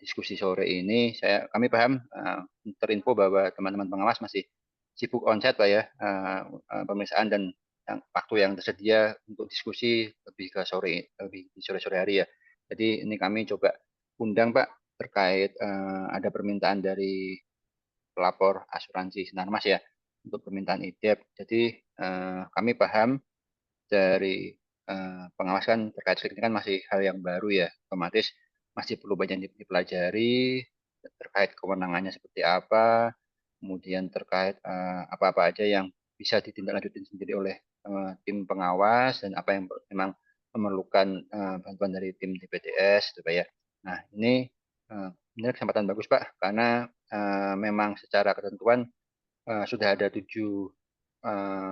diskusi sore ini kami paham terinfo bahwa teman-teman pengawas masih sibuk onsite Pak ya, pemeriksaan dan waktu yang tersedia untuk diskusi lebih di sore-sore hari ya. Jadi ini kami coba undang Pak terkait ada permintaan dari pelapor asuransi Sinarmas ya untuk permintaan IDEP. Jadi kami paham dari pengawasan terkait ini kan masih hal yang baru ya, otomatis masih perlu banyak dipelajari terkait kewenangannya seperti apa, kemudian terkait apa-apa aja yang bisa ditindaklanjuti sendiri oleh tim pengawas dan apa yang memang memerlukan bantuan dari tim DPTS, gitu Pak ya. Nah ini kesempatan bagus Pak, karena memang secara ketentuan sudah ada 7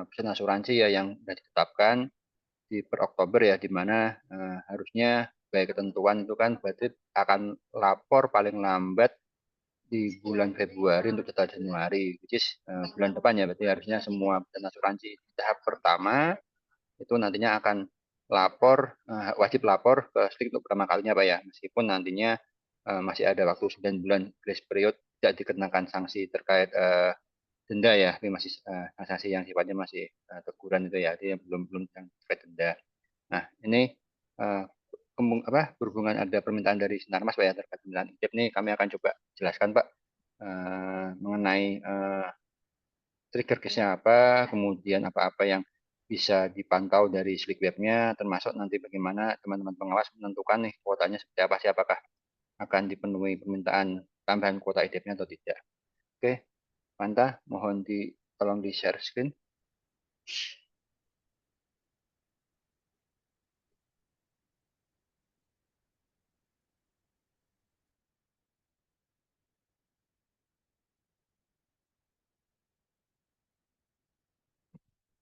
perusahaan asuransi ya yang sudah ditetapkan di per Oktober ya, di mana harusnya sebagai ketentuan itu kan berarti akan lapor paling lambat di bulan Februari untuk data Januari, which is bulan depan ya, berarti harusnya semua perusahaan asuransi di tahap pertama itu nantinya akan wajib lapor ke SLIK untuk pertama kalinya Pak ya, meskipun nantinya masih ada waktu 9 bulan grace period tidak dikenakan sanksi terkait denda ya, tapi masih sanksi yang sifatnya masih teguran itu ya, jadi belum belum yang terkait denda. Nah, ini uh, berhubungan ada permintaan dari Sinarmas Pak ya terkait permintaan IDEP nih, kami akan coba jelaskan Pak mengenai trigger case-nya apa, kemudian apa-apa yang bisa dipantau dari Slick Web-nya, termasuk nanti bagaimana teman-teman pengawas menentukan nih kuotanya seperti apa sih, apakah akan dipenuhi permintaan tambahan kuota IDEP-nya atau tidak. Oke, Manta, mohon tolong di-share screen.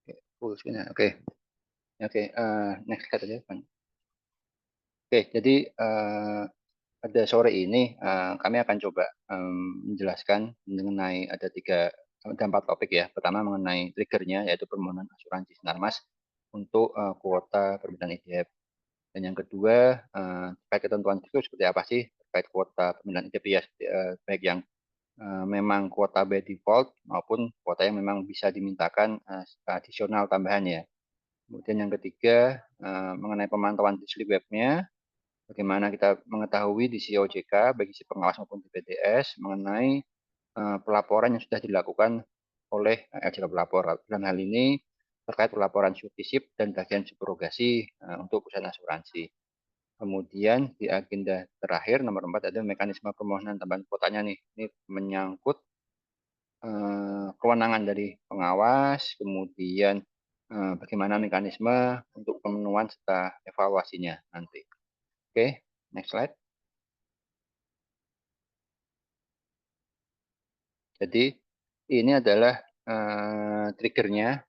Oke, full screen ya. Oke, oke, next slide aja, Bang. Oke, jadi pada sore ini kami akan coba menjelaskan mengenai ada 4 topik ya. Pertama mengenai triggernya yaitu permohonan asuransi Sinarmas untuk kuota permintaan IDF. Dan yang kedua terkait ketentuan itu seperti apa sih terkait kuota permintaan IDF ya, baik yang memang kuota by default maupun kuota yang memang bisa dimintakan adisional tambahan ya. Kemudian yang ketiga mengenai pemantauan di slip webnya, bagaimana kita mengetahui di si OJK bagi si pengawas maupun di BTS mengenai pelaporan yang sudah dilakukan oleh LJK pelapor. Dalam hal ini terkait pelaporan surtisip dan bagian subrogasi untuk perusahaan asuransi. Kemudian di agenda terakhir nomor 4 ada mekanisme permohonan tambahan kuotanya nih. Ini menyangkut kewenangan dari pengawas, kemudian bagaimana mekanisme untuk pemenuhan serta evaluasinya nanti. Oke, next slide. Jadi ini adalah triggernya,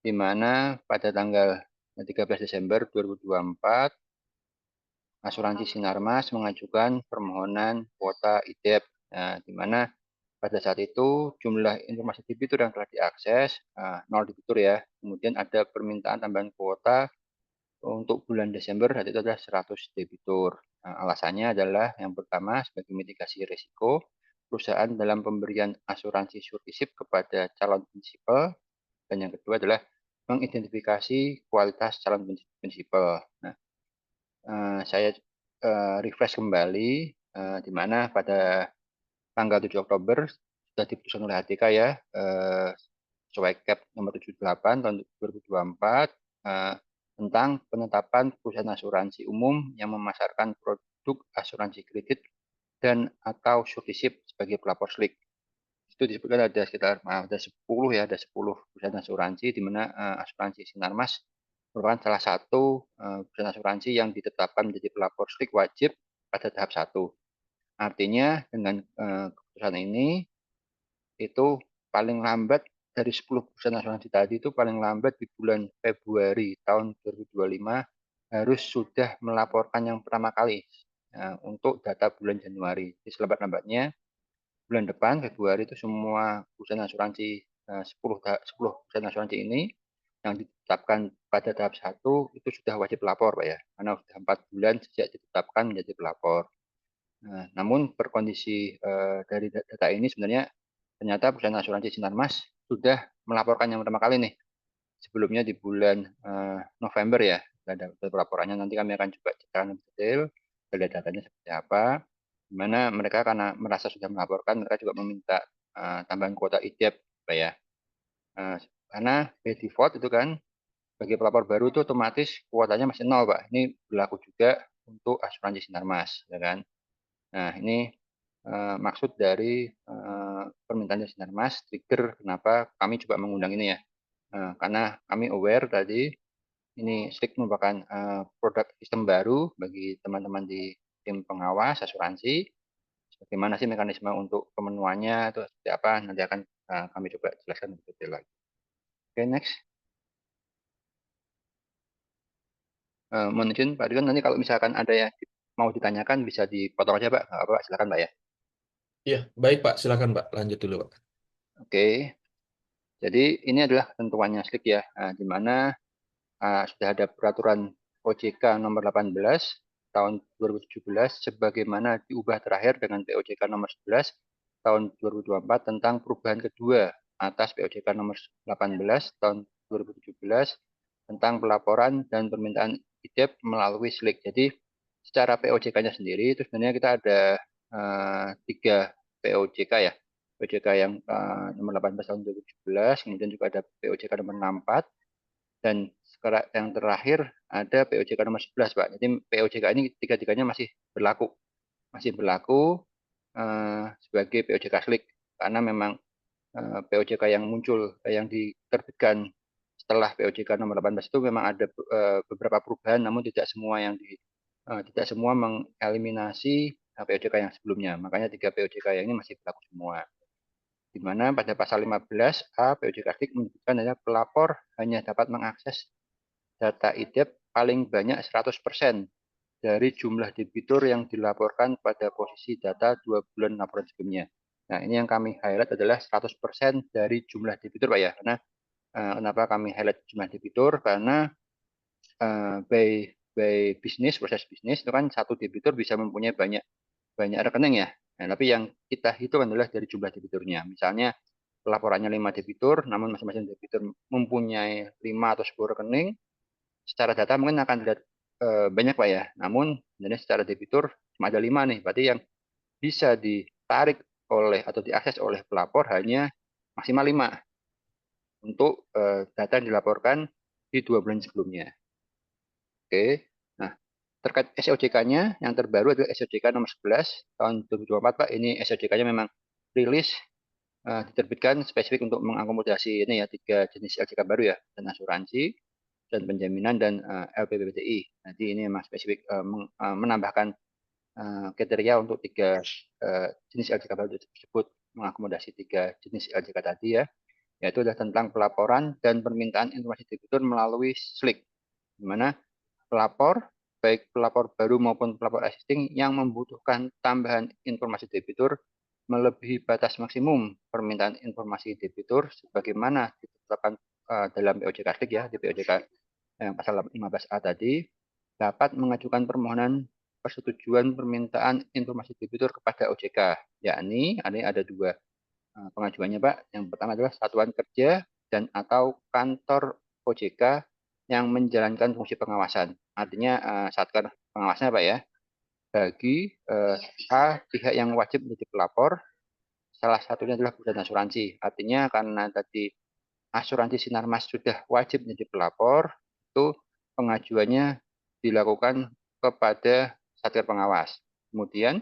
di mana pada tanggal 13 Desember 2024 Asuransi Sinarmas mengajukan permohonan kuota IDEP, di mana pada saat itu jumlah informasi debitur yang telah diakses 0 debitur ya. Kemudian ada permintaan tambahan kuota untuk bulan Desember dan itu adalah 100 debitur. Alasannya adalah yang pertama sebagai mitigasi risiko perusahaan dalam pemberian asuransi surtisip kepada calon prinsipal, dan yang kedua adalah mengidentifikasi kualitas calon prinsipal. Nah, saya refresh kembali di mana pada tanggal 7 Oktober sudah diputuskan oleh HTK ya, sesuai Cap nomor 78 tahun 2024 tentang penetapan perusahaan asuransi umum yang memasarkan produk asuransi kredit dan atau surtisip sebagai pelapor SLIK. Itu disebutkan ada sekitar ada 10 ya, ada 10 perusahaan asuransi di mana asuransi Sinarmas merupakan salah satu perusahaan asuransi yang ditetapkan menjadi pelapor SLIK wajib pada tahap 1. Artinya dengan keputusan ini itu paling lambat dari 10 perusahaan asuransi tadi itu paling lambat di bulan Februari tahun 2025 harus sudah melaporkan yang pertama kali untuk data bulan Januari. Jadi selambat-lambatnya bulan depan Februari itu semua perusahaan asuransi 10 perusahaan asuransi ini yang ditetapkan pada tahap 1 itu sudah wajib lapor Pak ya. Karena sudah 4 bulan sejak ditetapkan menjadi pelapor. Nah, namun berkondisi dari data ini sebenarnya ternyata perusahaan asuransi Sinarmas sudah melaporkan yang pertama kali nih. Sebelumnya di bulan November ya, ada laporannya. Nanti kami akan coba cek lebih detail datanya seperti apa. Di mana mereka karena merasa sudah melaporkan, mereka juga meminta tambahan kuota IDEP, Pak ya. Karena by default itu kan bagi pelapor baru itu otomatis kuotanya masih nol, Pak. Ini berlaku juga untuk asuransi Sinarmas, ya kan. Nah, ini maksud dari permintaan dari Sinarmas, trigger kenapa kami coba mengundang ini ya. Karena kami aware tadi ini SLIK merupakan produk sistem baru bagi teman-teman di tim pengawas asuransi. Bagaimana sih mekanisme untuk pemenuhannya itu seperti apa? Nanti akan kami coba jelaskan lebih detail lagi. Oke, next. Mohon izin Pak Ridwan, nanti kalau misalkan ada yang mau ditanyakan bisa dipotong aja Pak. Nggak apa-apa, silakan Pak ya. Iya, baik Pak, silakan Pak, lanjut dulu Pak. Oke, jadi ini adalah ketentuannya SLIK ya, di mana sudah ada peraturan OJK nomor 18 tahun 2017 sebagaimana diubah terakhir dengan POJK nomor 11 tahun 2024 tentang perubahan kedua atas POJK nomor 18 tahun 2017 tentang pelaporan dan permintaan IDEP melalui SLIK. Jadi secara POJK-nya sendiri itu sebenarnya kita ada tiga POJK ya. POJK yang nomor 18 tahun 2017, kemudian juga ada POJK nomor 64, dan sekarang yang terakhir ada POJK nomor 11, Pak. Jadi POJK ini tiga-tiganya masih berlaku sebagai POJK SLIK karena memang POJK yang muncul yang diterbitkan setelah POJK nomor 18 itu memang ada beberapa perubahan, namun tidak semua mengeliminasi POJK yang sebelumnya. Makanya tiga POJK yang ini masih berlaku semua. Di mana pada pasal 15A POJK SLIK menyebutkan adalah pelapor hanya dapat mengakses data IDEP paling banyak 100% dari jumlah debitur yang dilaporkan pada posisi data 2 bulan laporan sebelumnya. Nah, ini yang kami highlight adalah 100% dari jumlah debitur, Pak ya. Karena kenapa kami highlight jumlah debitur? Karena by bisnis, proses bisnis itu kan satu debitur bisa mempunyai banyak banyak rekening ya. Nah, tapi yang kita hitung adalah dari jumlah debiturnya. Misalnya laporannya 5 debitur, namun masing-masing debitur mempunyai 5 atau 10 rekening, secara data mungkin akan terlihat banyak Pak ya. Namun sebenarnya secara debitur cuma ada 5 nih. Berarti yang bisa ditarik oleh atau diakses oleh pelapor hanya maksimal 5 untuk data yang dilaporkan di 2 bulan sebelumnya. Oke. Nah, terkait SOJK-nya yang terbaru adalah SOJK nomor 11 tahun 2024 Pak. Ini SOJK-nya memang rilis diterbitkan spesifik untuk mengakomodasi ini ya tiga jenis LJK baru ya, dan asuransi dan penjaminan dan LPPTI. Nanti ini memang spesifik menambahkan kriteria untuk tiga jenis LJK baru tersebut, mengakomodasi tiga jenis LJK tadi ya, yaitu adalah tentang pelaporan dan permintaan informasi debitur melalui SLIK, di mana pelapor, baik pelapor baru maupun pelapor existing yang membutuhkan tambahan informasi debitur melebihi batas maksimum permintaan informasi debitur sebagaimana ditetapkan dalam POJK Klik ya, di POJK yang pasal 15A tadi, dapat mengajukan permohonan persetujuan permintaan informasi debitur kepada OJK, yakni ada dua pengajuannya Pak. Yang pertama adalah satuan kerja dan atau kantor OJK yang menjalankan fungsi pengawasan. Artinya satker pengawasnya Pak ya. Bagi A, pihak yang wajib menjadi pelapor, salah satunya adalah perusahaan asuransi. Artinya karena tadi asuransi Sinarmas sudah wajib menjadi pelapor, itu pengajuannya dilakukan kepada satker pengawas. Kemudian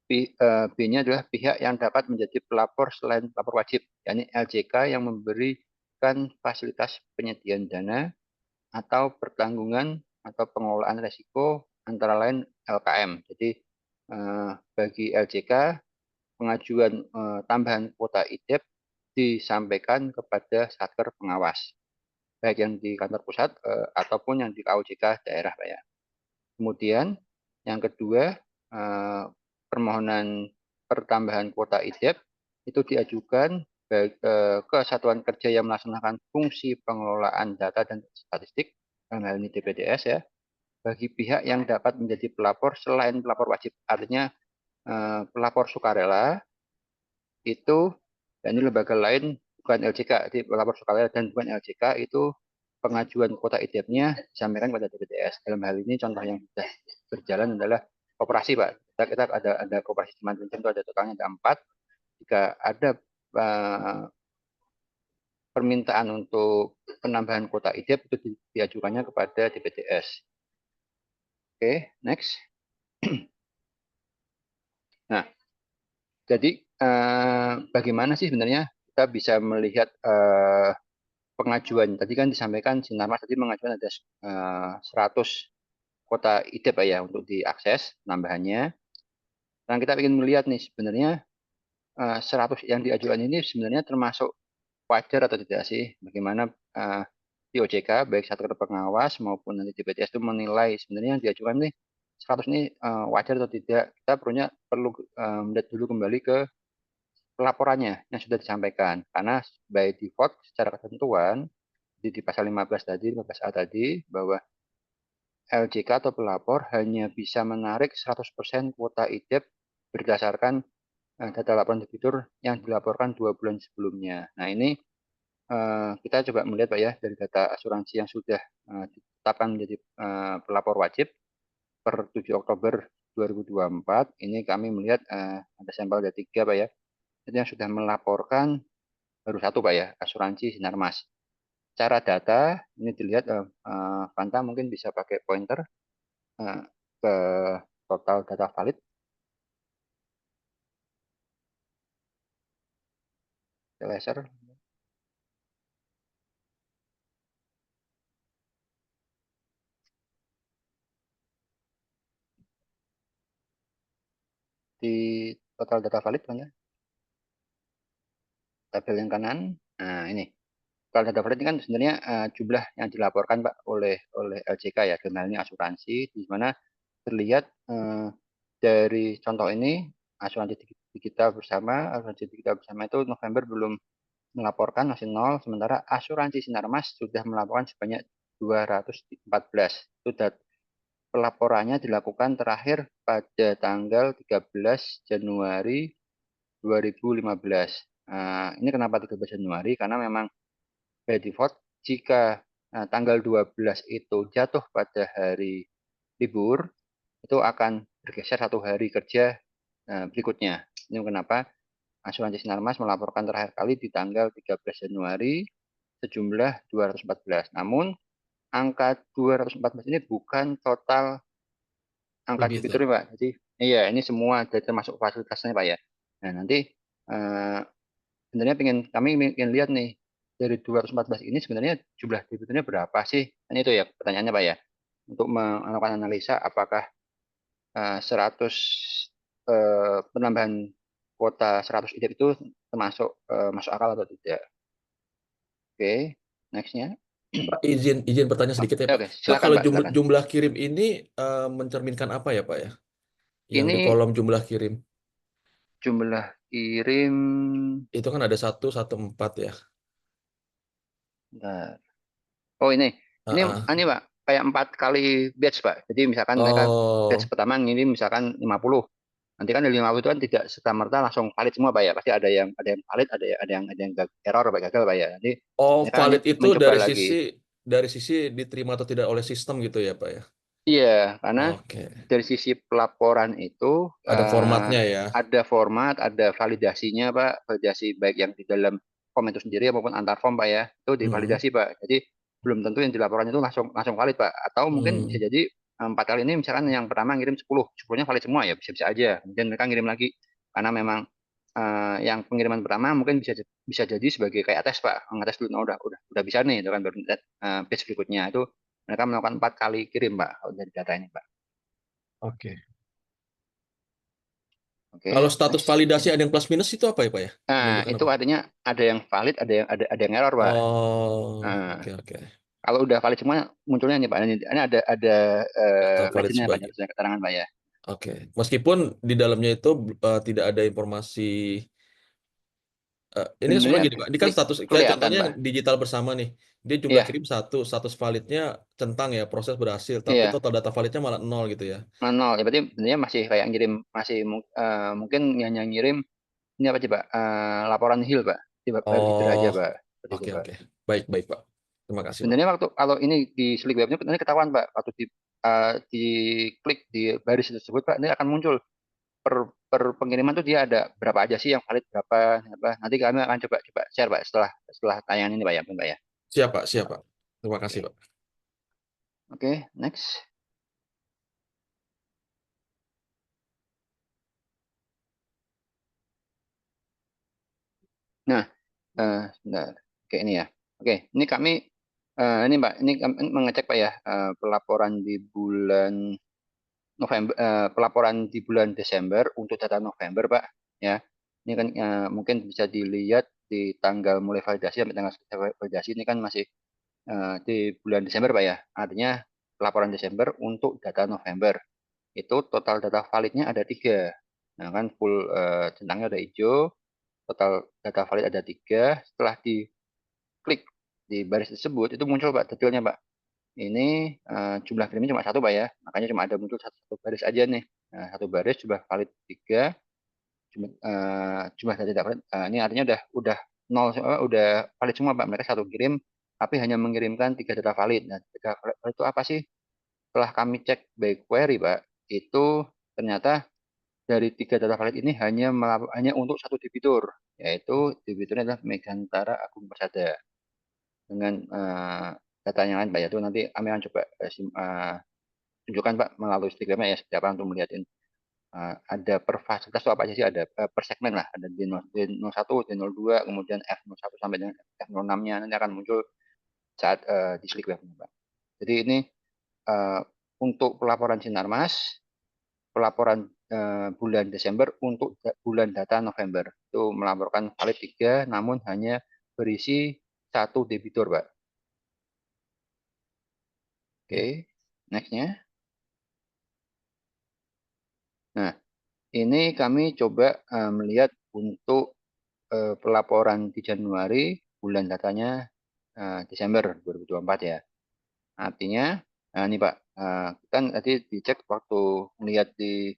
B-nya adalah pihak yang dapat menjadi pelapor selain pelapor wajib, yakni LJK yang memberikan fasilitas penyediaan dana atau pertanggungan atau pengelolaan risiko antara lain LKM. Jadi bagi LJK pengajuan tambahan kuota IDEP disampaikan kepada satker pengawas, baik yang di kantor pusat ataupun yang di KUJK daerah, Pak ya. Kemudian yang kedua, permohonan pertambahan kuota IDEP itu diajukan ke satuan kerja yang melaksanakan fungsi pengelolaan data dan statistik, dalam hal ini DPDS ya, bagi pihak yang dapat menjadi pelapor selain pelapor wajib. Artinya pelapor sukarela itu, dan ini lembaga lain bukan LJK, jadi pelapor sukarela dan bukan LJK itu pengajuan kuota IDEP-nya disampaikan kepada DPTS. Dalam hal ini contoh yang sudah berjalan adalah koperasi, Pak. Kita ada koperasi Ciman Kuncen itu ada totalnya ada 4. Jika ada permintaan untuk penambahan kuota IDEP itu diajukannya kepada DPTS. Oke, next. Nah, jadi bagaimana sih sebenarnya kita bisa melihat pengajuan? Tadi kan disampaikan Sinarmas tadi mengajukan ada 100 kuota IDEP Pak ya untuk diakses penambahannya. Nah, kita ingin melihat nih sebenarnya 100 yang diajukan ini sebenarnya termasuk wajar atau tidak sih? Bagaimana di OJK, baik Satker Pengawas maupun nanti DPTS itu menilai sebenarnya yang diajukan nih 100 ini wajar atau tidak? Kita perlu melihat dulu kembali ke pelaporannya yang sudah disampaikan. Karena by default secara ketentuan di pasal 15 tadi, 15A tadi, bahwa LJK atau pelapor hanya bisa menarik 100% kuota IDEP berdasarkan data laporan debitur yang dilaporkan 2 bulan sebelumnya. Nah, ini kita coba melihat Pak ya dari data asuransi yang sudah ditetapkan menjadi pelapor wajib per 7 Oktober 2024. Ini kami melihat ada sampel ada 3 Pak ya. Itu yang sudah melaporkan baru 1 Pak ya, asuransi Sinarmas. Cara data ini dilihat Fanta mungkin bisa pakai pointer ke total data valid. Laser di total data valid kan ya, tabel yang kanan. Nah, ini total data valid ini kan sebenarnya jumlah yang dilaporkan Pak oleh LJK ya, dalam hal ini asuransi, di mana terlihat dari contoh ini asuransi kita bersama itu November belum melaporkan, masih nol, sementara asuransi Sinarmas sudah melaporkan sebanyak 214. Itu pelaporannya dilakukan terakhir pada tanggal 13 Januari 2015. Ini kenapa 13 Januari? Karena memang by default jika tanggal 12 itu jatuh pada hari libur, itu akan bergeser 1 hari kerja berikutnya. Ini kenapa asuransi Sinarmas melaporkan terakhir kali di tanggal 13 Januari sejumlah 214. Namun angka 214 ini bukan total angka Debitur. debitur Pak. Jadi iya ini semua termasuk fasilitasnya Pak ya. Nah nanti eh, sebenarnya kami ingin lihat nih dari 214 ini sebenarnya jumlah debiturnya berapa sih? Kan itu ya pertanyaannya Pak ya. Untuk melakukan analisa apakah 100 penambahan kuota 100 IDEP itu termasuk masuk akal atau tidak. Oke, nextnya. Pak, izin bertanya sedikit ya Pak. Oke, Pak, silakan kalau Pak, silakan. jumlah kirim ini mencerminkan apa ya Pak ya? Yang di Ini kolom jumlah kirim jumlah kirim. itu kan ada 114 ya. Bentar. Oh ini Pak, kayak 4 kali batch Pak. Jadi misalkan mereka batch Oh, pertama ini misalkan 50. Nanti kan dari 50 itu kan tidak serta-merta langsung valid semua Pak ya. Pasti ada yang valid, ada yang error Pak, gagal Pak ya. Nanti mereka hanya valid itu mencoba lagi. dari sisi diterima atau tidak oleh sistem gitu ya Pak ya. Iya, karena Oke. dari sisi pelaporan itu Ada eh, formatnya ya. ada format, ada validasinya Pak, validasi baik yang di dalam form itu sendiri maupun antar form Pak ya, itu Hmm. divalidasi Pak. Jadi belum tentu yang dilaporkan itu langsung langsung valid Pak. Atau mungkin bisa Hmm. jadi 4 kali ini misalkan yang pertama ngirim 10, 10-nya valid semua ya bisa-bisa aja. Kemudian mereka ngirim lagi karena memang yang pengiriman pertama mungkin bisa jadi sebagai kayak tes Pak, ngetes dulu, nah, udah bisa nih, itu kan baru batch berikutnya itu mereka melakukan 4 kali kirim Pak kalau dari data ini Pak. Oke. Kalau Oke, status next. validasi ada yang plus minus itu apa ya Pak ya? Nah, Menunjukkan itu apa? artinya ada yang valid, ada yang error, Pak. Oh, Nah, oke oke. kalau udah valid semua munculnya nih, Pak. Ini ada Atau valid legendnya, Pak, sebagai. ada keterangan, Pak ya. Oke. Meskipun di dalamnya itu tidak ada informasi Ini sebenarnya Sebenarnya gini Pak, ini kan status kayak kelihatan contohnya yang Pak. digital bersama nih. Dia jumlah Iya, kirim satu, status validnya centang ya, proses berhasil, tapi iya. total data validnya malah nol gitu ya. Nol. Ya berarti sebenarnya masih kayak ngirim, masih mungkin yang ngirim ini apa sih Pak? Laporan nihil Pak. Tiba baru gitu aja Oh, Pak. Seperti itu oke Pak. oke. Baik baik Pak. Terima kasih Pak. Sebenarnya waktu kalau ini di Slick Webnya ini ketahuan Pak. Waktu di klik di baris tersebut Pak, ini akan muncul per pengiriman tuh dia ada berapa aja sih yang valid, berapa apa. Nanti kami akan coba coba share Pak setelah setelah tayangan ini Pak ya, Pak ya. Siap Pak, siap Pak. Terima kasih Oke. Pak. Oke, next. Nah, sebentar. Oke, ini ya. Oke, ini kami ini Mbak, ini kami mengecek Pak ya, pelaporan di bulan November, pelaporan di bulan Desember untuk data November Pak. Ya, ini kan mungkin bisa dilihat di tanggal mulai validasi sampai tanggal selesai validasi ini kan masih di bulan Desember Pak ya. Artinya pelaporan Desember untuk data November itu total data validnya ada tiga. Nah kan full centangnya ada hijau, total data valid ada tiga. Setelah diklik di baris tersebut itu muncul Pak detailnya Pak. Ini jumlah kirimnya cuma satu Pak ya, makanya cuma ada muncul satu baris aja nih. Nah, satu baris jumlah valid tiga, jumlah data tidak valid. Ini artinya udah nol, udah valid semua Pak. Mereka satu kirim, tapi hanya mengirimkan tiga data valid. Nah, data valid itu apa sih? Setelah kami cek by query Pak, itu ternyata dari tiga data valid ini hanya untuk satu debitur, yaitu debiturnya adalah Megantara Agung Persada. Dengan data yang lain Pak, yaitu nanti kami akan coba tunjukkan Pak melalui Instagramnya ya seperti apa untuk melihatin ada per fasilitas itu apa aja sih, ada per segmen lah, ada D01, D02, kemudian F01 sampai dengan F06-nya nanti akan muncul saat di Slick Web Pak. Jadi ini eh, untuk pelaporan Sinarmas, pelaporan bulan Desember untuk bulan data November itu melaporkan valid 3 namun hanya berisi satu debitur Pak. Oke, nextnya. Nah, ini kami coba melihat untuk pelaporan di Januari, bulan datanya Desember 2024 ya. Artinya, nah ini Pak, kan tadi dicek waktu melihat di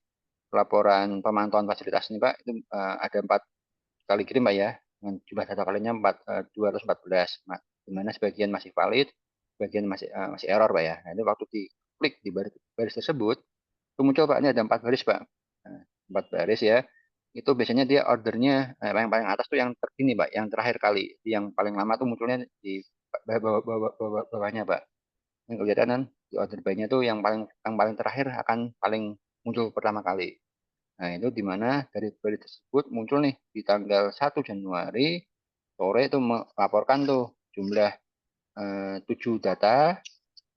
laporan pemantauan fasilitas ini Pak, itu ada 4 kali kirim Pak ya, dengan jumlah data validnya 214, di mana sebagian masih valid, sebagian masih error Pak ya. Nah, itu waktu diklik di baris tersebut, itu muncul Pak, ini ada 4 baris Pak. Nah, 4 baris ya. Itu biasanya dia ordernya yang paling atas tuh yang terkini Pak, yang terakhir kali. Yang paling lama tuh munculnya di bawahnya Pak. Yang kelihatan kan di order by-nya tuh yang paling terakhir akan paling muncul pertama kali. Nah, itu di mana dari baris tersebut muncul nih di tanggal 1 Januari sore itu melaporkan tuh jumlah 7 data,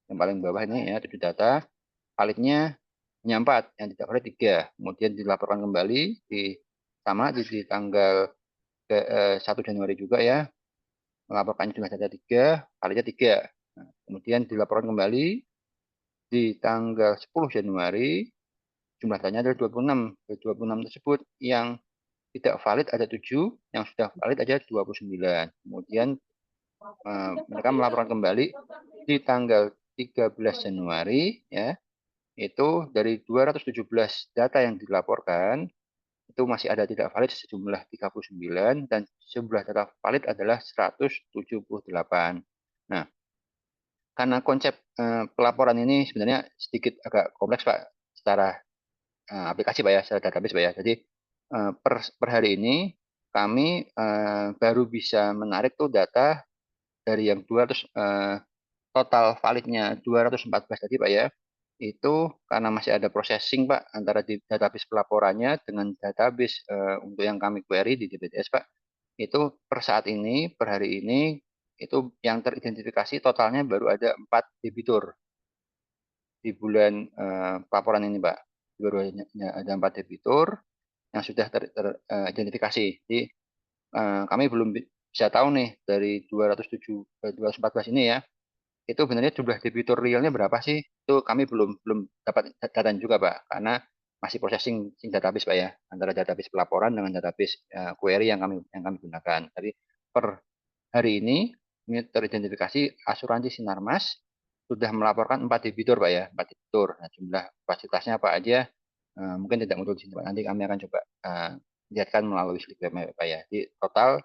yang paling bawah ini ya 7 data, validnya hanya 4, yang tidak valid 3. Kemudian dilaporkan kembali di tanggal 1 Januari juga ya, melaporkan jumlah data 3, validnya 3. Nah, kemudian dilaporkan kembali di tanggal 10 Januari, jumlah datanya adalah 26. Dari 26 tersebut yang tidak valid ada 7, yang sudah valid ada 29. Kemudian mereka melaporkan kembali di tanggal 13 Januari ya, itu dari 217 data yang dilaporkan itu masih ada tidak valid sejumlah 39 dan jumlah data valid adalah 178. Nah, karena konsep pelaporan ini sebenarnya sedikit agak kompleks Pak secara aplikasi Pak ya, secara database Pak ya. Jadi per hari ini kami baru bisa menarik tuh data dari yang 200 total validnya 214 tadi Pak ya. Itu karena masih ada processing Pak antara di database pelaporannya dengan database untuk yang kami query di DBTS Pak. Itu per saat ini, per hari ini itu yang teridentifikasi totalnya baru ada 4 debitur di bulan pelaporan ini Pak. Baru ada 4 debitur yang sudah teridentifikasi. Jadi kami belum bisa tahu nih dari 214 ini ya, itu sebenarnya jumlah debitur realnya berapa sih? Itu kami belum belum dapat data juga Pak, karena masih processing database Pak ya, antara database pelaporan dengan database query yang kami gunakan. Tapi per hari ini teridentifikasi asuransi Sinarmas sudah melaporkan 4 debitur Pak ya, 4 debitur. Nah, jumlah fasilitasnya apa aja mungkin tidak muncul di sini Pak. Nanti kami akan coba lihatkan melalui slide web Pak ya. Di total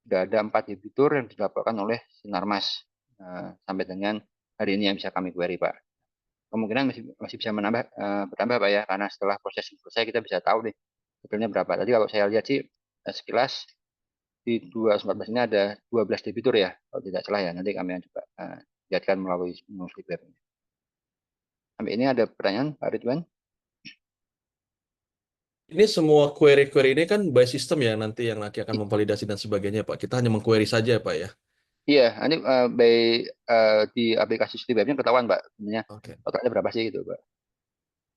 sudah ada 4 debitur yang dilaporkan oleh Sinarmas sampai dengan hari ini yang bisa kami query Pak. Kemungkinan masih bisa bertambah Pak ya, karena setelah proses selesai kita bisa tahu nih sebetulnya berapa. Tadi kalau saya lihat sih sekilas di 2014 ini ada 12 debitur ya, kalau tidak salah ya. Nanti kami akan coba lihatkan melalui slide web. Sampai ini ada pertanyaan Pak Ridwan? Ini semua query-query ini kan by system ya nanti yang nanti akan memvalidasi dan sebagainya, Pak. Kita hanya mengquery saja, Pak ya. Iya, nanti di aplikasi slide webnya ketahuan Pak, sebenarnya Oke, totalnya berapa sih gitu Pak.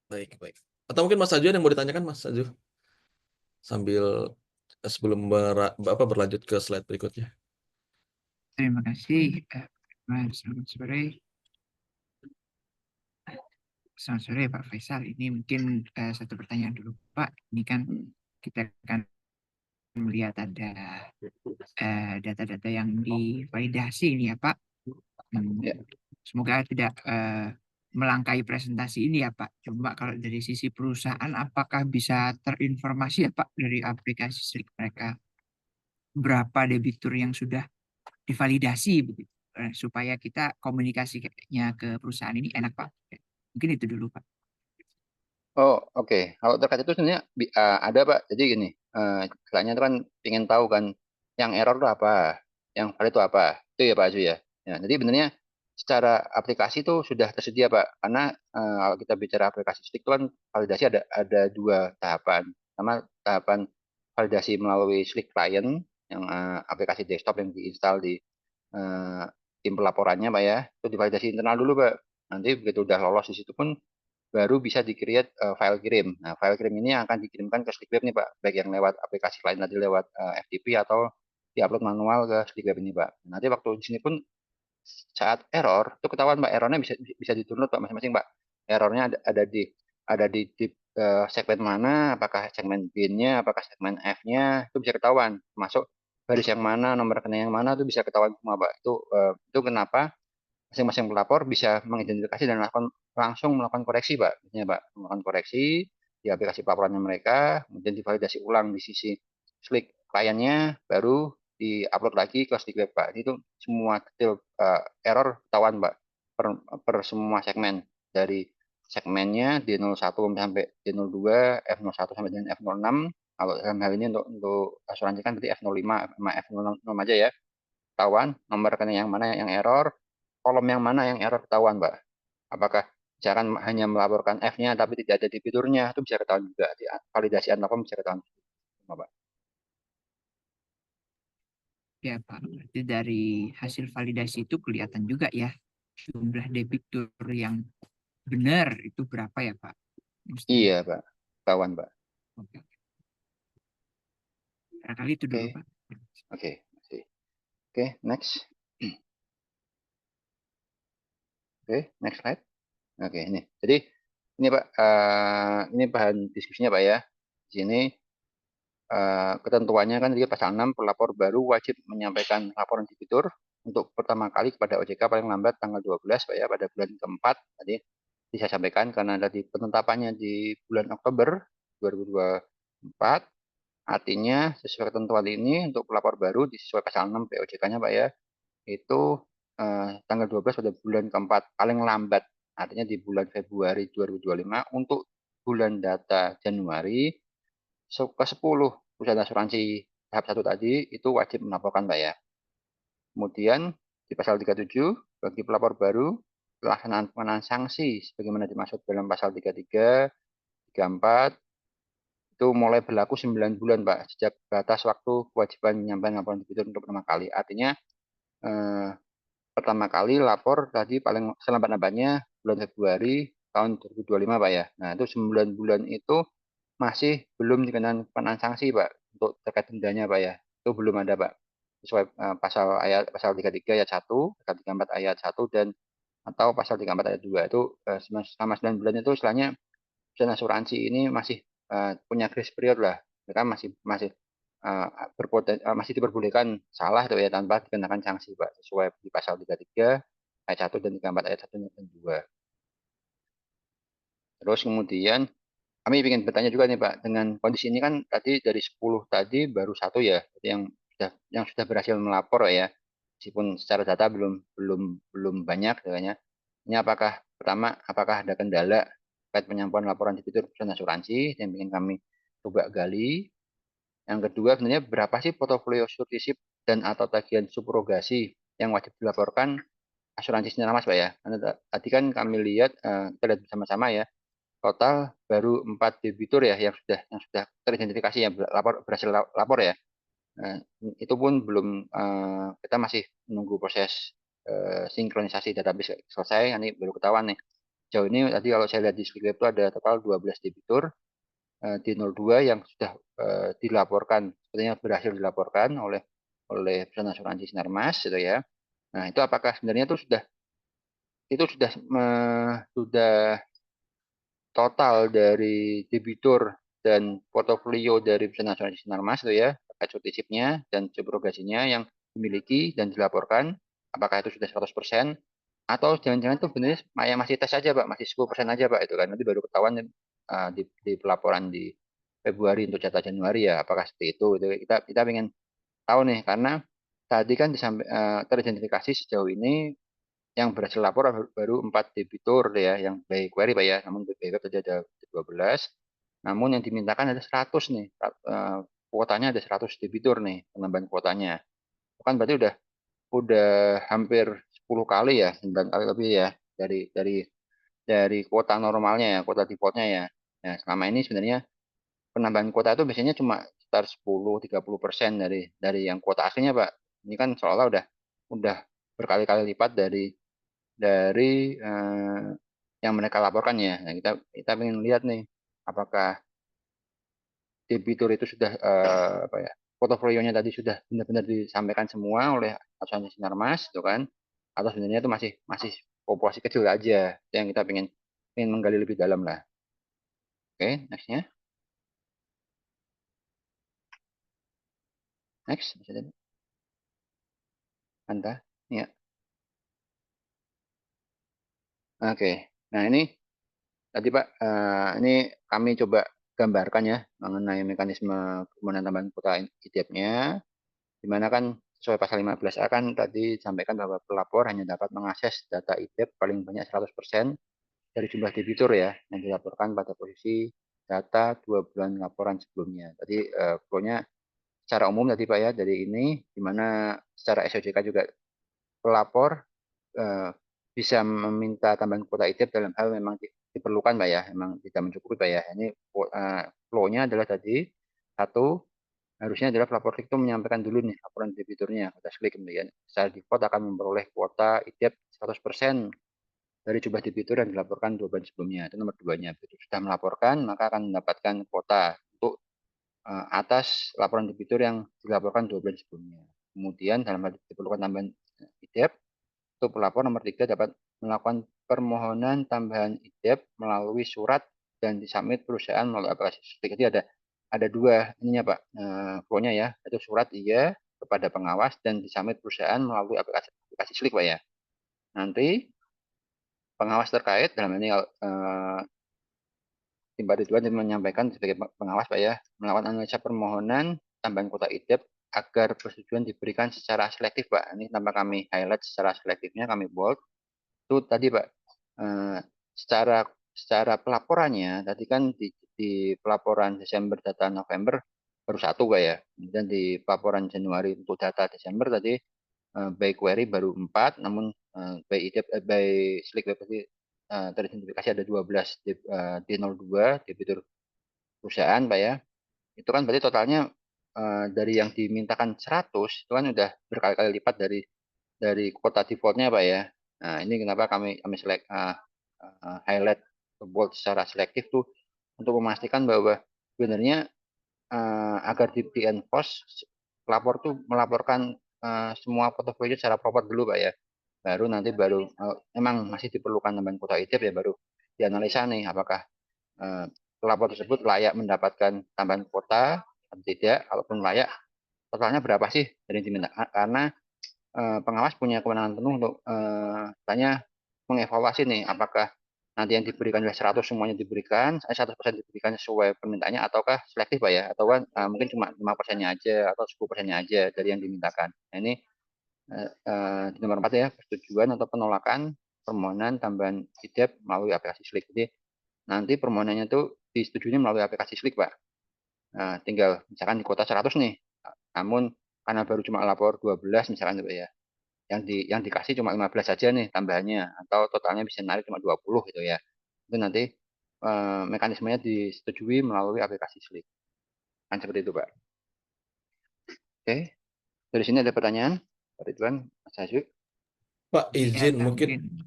baik, baik. Atau mungkin Mas Aju yang mau ditanyakan, Mas Aju, sambil sebelum berlanjut ke slide berikutnya. Terima kasih, Mas. Selamat sore. Selamat sore, Pak Faisal. Ini mungkin satu pertanyaan dulu, Pak. Ini kan kita akan melihat ada data-data yang divalidasi ini ya, Pak. Ya. Semoga tidak melangkai presentasi ini ya, Pak. Coba kalau dari sisi perusahaan, apakah bisa terinformasi ya, Pak, dari aplikasi Slik mereka berapa debitur yang sudah divalidasi begitu, supaya kita komunikasinya ke perusahaan ini enak Pak. Mungkin itu dulu Pak. Oh, oke. Kalau terkait itu sebenarnya ada Pak. Jadi gini, istilahnya itu kan ingin tahu kan yang error itu apa, yang valid itu apa. Itu ya Pak Azu ya. Ya, jadi sebenarnya secara aplikasi itu sudah tersedia Pak. Karena kalau kita bicara aplikasi stick itu kan validasi ada 2 tahapan. Pertama, tahapan validasi melalui Slick Client yang aplikasi desktop yang diinstal di eh, tim pelaporannya Pak ya. Itu divalidasi internal dulu Pak. Nanti begitu udah lolos di situ pun baru bisa di-create file kirim. Nah, file kirim ini akan dikirimkan ke Slick Web nih Pak, baik yang lewat aplikasi lain tadi lewat FTP atau diupload manual ke Slick Web ini Pak. Nanti waktu di sini pun saat error itu ketahuan Pak, errornya bisa bisa di-download Pak masing-masing Pak. Errornya ada di segmen mana, apakah segmen bin-nya, apakah segmen F-nya, itu bisa ketahuan. Masuk baris yang mana, nomor rekening yang mana itu bisa ketahuan semua Pak. Itu kenapa masing-masing pelapor bisa mengidentifikasi dan langsung melakukan koreksi, Pak. Misalnya, Pak, melakukan koreksi di aplikasi pelaporannya mereka, kemudian divalidasi ulang di sisi Slick kliennya, baru di-upload lagi ke Slick Web, Pak. Itu semua detail error ketahuan, Pak, per semua segmen. Dari segmennya D01 sampai D02, F01 sampai dengan F06. Kalau dalam hal ini untuk asuransi kan berarti F05 sama F06 aja ya. Ketahuan nomor rekening yang mana yang error, kolom yang mana yang error ketahuan, Mbak. Apakah misalkan hanya melaporkan F-nya tapi tidak ada di fiturnya, itu bisa ketahuan juga. Di validasi Antakom bisa ketahuan, Mbak. Ya Pak, berarti dari hasil validasi itu kelihatan juga ya jumlah debitur yang benar itu berapa ya Pak? Mestinya. Iya, Pak. Ketahuan, Pak. Oke. Barangkali itu dulu Oke, Pak. oke. Oke, next. Oke, next slide. Oke, ini. Jadi ini Pak, ini bahan diskusinya Pak ya. Di sini ketentuannya kan dia pasal 6 pelapor baru wajib menyampaikan laporan debitur untuk pertama kali kepada OJK paling lambat tanggal 12 Pak ya, pada bulan keempat. Tadi bisa sampaikan karena tadi penetapannya di bulan Oktober 2024. Artinya sesuai ketentuan ini untuk pelapor baru sesuai pasal 6 POJK-nya Pak ya, itu tanggal 12 pada bulan keempat paling lambat. Artinya di bulan Februari 2025 untuk bulan data Januari ke 10 perusahaan asuransi tahap 1 tadi itu wajib melaporkan Pak ya. Kemudian di pasal 37 bagi pelapor baru pelaksanaan pengenaan sanksi sebagaimana dimaksud dalam pasal 33, 34 itu mulai berlaku 9 bulan Pak sejak batas waktu kewajiban menyampaikan laporan debitur untuk pertama kali. Artinya eh, pertama kali lapor tadi paling selambat-lambatnya bulan Februari tahun 2025 Pak ya. Nah itu 9 bulan itu masih belum dikenakan pengenaan sanksi Pak untuk terkait dendanya Pak ya. Itu belum ada Pak. Sesuai pasal 33 ayat 1, pasal 34 ayat 1 dan atau pasal 34 ayat 2 itu selama 9 bulan itu istilahnya perusahaan asuransi ini masih punya grace period lah, mereka masih masih masih diperbolehkan salah tuh ya tanpa dikenakan sanksi Pak, sesuai di pasal 33 ayat 1 dan 34 ayat 1 dan 2. Terus kemudian kami ingin bertanya juga nih Pak, dengan kondisi ini kan tadi dari 10 tadi baru satu ya, yang sudah berhasil melapor ya, meskipun secara data belum belum belum banyak katanya. Ini apakah ada kendala terkait penyampaian laporan debitur perusahaan asuransi yang ingin kami coba gali. Yang kedua sebenarnya berapa sih portofolio surtisip dan atau tagihan subrogasi yang wajib dilaporkan asuransi sinar mas Pak ya. Karena tadi kan kami lihat kita lihat bersama-sama ya, total baru 4 debitur ya yang sudah teridentifikasi yang berhasil lapor ya. Itu pun belum kita masih menunggu proses sinkronisasi database selesai. Ini baru ketahuan nih. Jauh ini tadi kalau saya lihat di Slick itu ada total 12 debitur di 02 yang sudah dilaporkan, sepertinya berhasil dilaporkan oleh perusahaan asuransi Sinarmas gitu ya. Nah, itu apakah sebenarnya sudah total dari debitur dan portofolio dari perusahaan asuransi Sinarmas itu ya, terkait surtisipnya dan subrogasinya yang dimiliki dan dilaporkan, apakah itu sudah 100% atau jangan-jangan itu benar masih tes aja Pak, masih 10% aja Pak itu kan. Nanti baru ketahuan di pelaporan di Februari untuk data Januari ya, apakah seperti itu. Kita ingin tahu nih karena tadi kan teridentifikasi sejauh ini yang berhasil lapor baru 4 debitur ya, yang by query Pak ya, namun by web tadi ada 12. Namun yang dimintakan ada 100 nih, kuotanya ada 100 debitur nih, penambahan kuotanya. Itu kan berarti udah hampir 10 kali ya, 9 kali lebih ya dari kuota normalnya ya, kuota defaultnya ya. Nah, selama ini sebenarnya penambahan kuota itu biasanya cuma sekitar 10-30% dari yang kuota aslinya Pak. Ini kan seolah udah berkali-kali lipat dari yang mereka laporkan ya. Nah, kita ingin lihat nih apakah debitur itu sudah apa ya, portofolionya tadi sudah benar-benar disampaikan semua oleh asuransi Sinarmas itu kan, atau sebenarnya itu masih masih populasi kecil aja. Itu yang kita ingin menggali lebih dalam lah. Oke, nextnya. Next, Anta. Ya. Oke. Nah, ini tadi Pak, ini kami coba gambarkan ya mengenai mekanisme permohonan tambahan kuota IDIP-nya, di mana kan sesuai pasal 15A kan tadi disampaikan bahwa pelapor hanya dapat mengakses data IDIP paling banyak 100% dari jumlah debitur ya yang dilaporkan pada posisi data 2 bulan laporan sebelumnya. Tadi flow-nya secara umum tadi Pak ya, dari ini di mana secara SOJK juga pelapor eh, bisa meminta tambahan kuota IDIP dalam hal memang diperlukan Pak ya, memang tidak mencukupi Pak ya. Ini flow-nya adalah tadi satu, harusnya adalah pelapor itu menyampaikan dulu nih laporan debiturnya, kita klik kemudian secara default akan memperoleh kuota IDIP 100% dari jumlah debitur yang dilaporkan 2 bulan sebelumnya. Itu nomor 2-nya. Begitu sudah melaporkan, maka akan mendapatkan kuota untuk atas laporan debitur yang dilaporkan 2 bulan sebelumnya. Kemudian dalam hal diperlukan tambahan IDIP, untuk pelapor nomor 3 dapat melakukan permohonan tambahan IDIP melalui surat dan disubmit perusahaan melalui aplikasi. Jadi ada dua ininya Pak, flow-nya ya. Itu surat iya kepada pengawas dan disubmit perusahaan melalui aplikasi Slick Pak ya. Nanti pengawas terkait dalam ini tim Pak Ridwan menyampaikan sebagai pengawas Pak ya, melakukan analisa permohonan tambahan kuota IDIP agar persetujuan diberikan secara selektif Pak. Ini tanpa kami highlight secara selektifnya, kami bold. Itu tadi Pak, secara pelaporannya tadi kan di pelaporan Desember data November baru satu Pak ya. Kemudian di pelaporan Januari untuk data Desember tadi by query baru 4, namun by Slick Web tadi teridentifikasi ada 12 D02 debitur perusahaan Pak ya. Itu kan berarti totalnya dari yang dimintakan 100 itu kan udah berkali-kali lipat dari kuota defaultnya Pak ya. Nah, ini kenapa kami highlight bold secara selektif tuh untuk memastikan bahwa sebenarnya agar di enforce pelapor tuh melaporkan semua portofolio secara proper dulu Pak ya. Baru nanti memang masih diperlukan tambahan kuota IDIP ya baru dianalisa nih apakah pelapor tersebut layak mendapatkan tambahan kuota atau tidak, kalaupun layak, totalnya berapa sih dari yang diminta. Karena pengawas punya kewenangan penuh untuk mengevaluasi nih, apakah nanti yang diberikan 100 semuanya diberikan, 100% diberikan sesuai permintaannya, ataukah selektif Pak ya, atau kan mungkin cuma 5%-nya aja atau 10%-nya aja dari yang dimintakan. Nah, ini di nomor 4 ya, persetujuan atau penolakan permohonan tambahan IDEP melalui aplikasi Slik. Jadi nanti permohonannya itu disetujuinya melalui aplikasi Slik Pak. Tinggal misalkan di kota 100 nih, namun karena baru cuma lapor 12 misalkan Pak ya, yang dikasih cuma 15 saja nih tambahannya, atau totalnya bisa narik cuma 20 gitu ya. Itu nanti mekanismenya disetujui melalui aplikasi Slik. Kan seperti itu Pak. Oke, dari sini ada pertanyaan Pak Ridwan, Mas Hazu? Pak, Ya, izin mungkin. mungkin.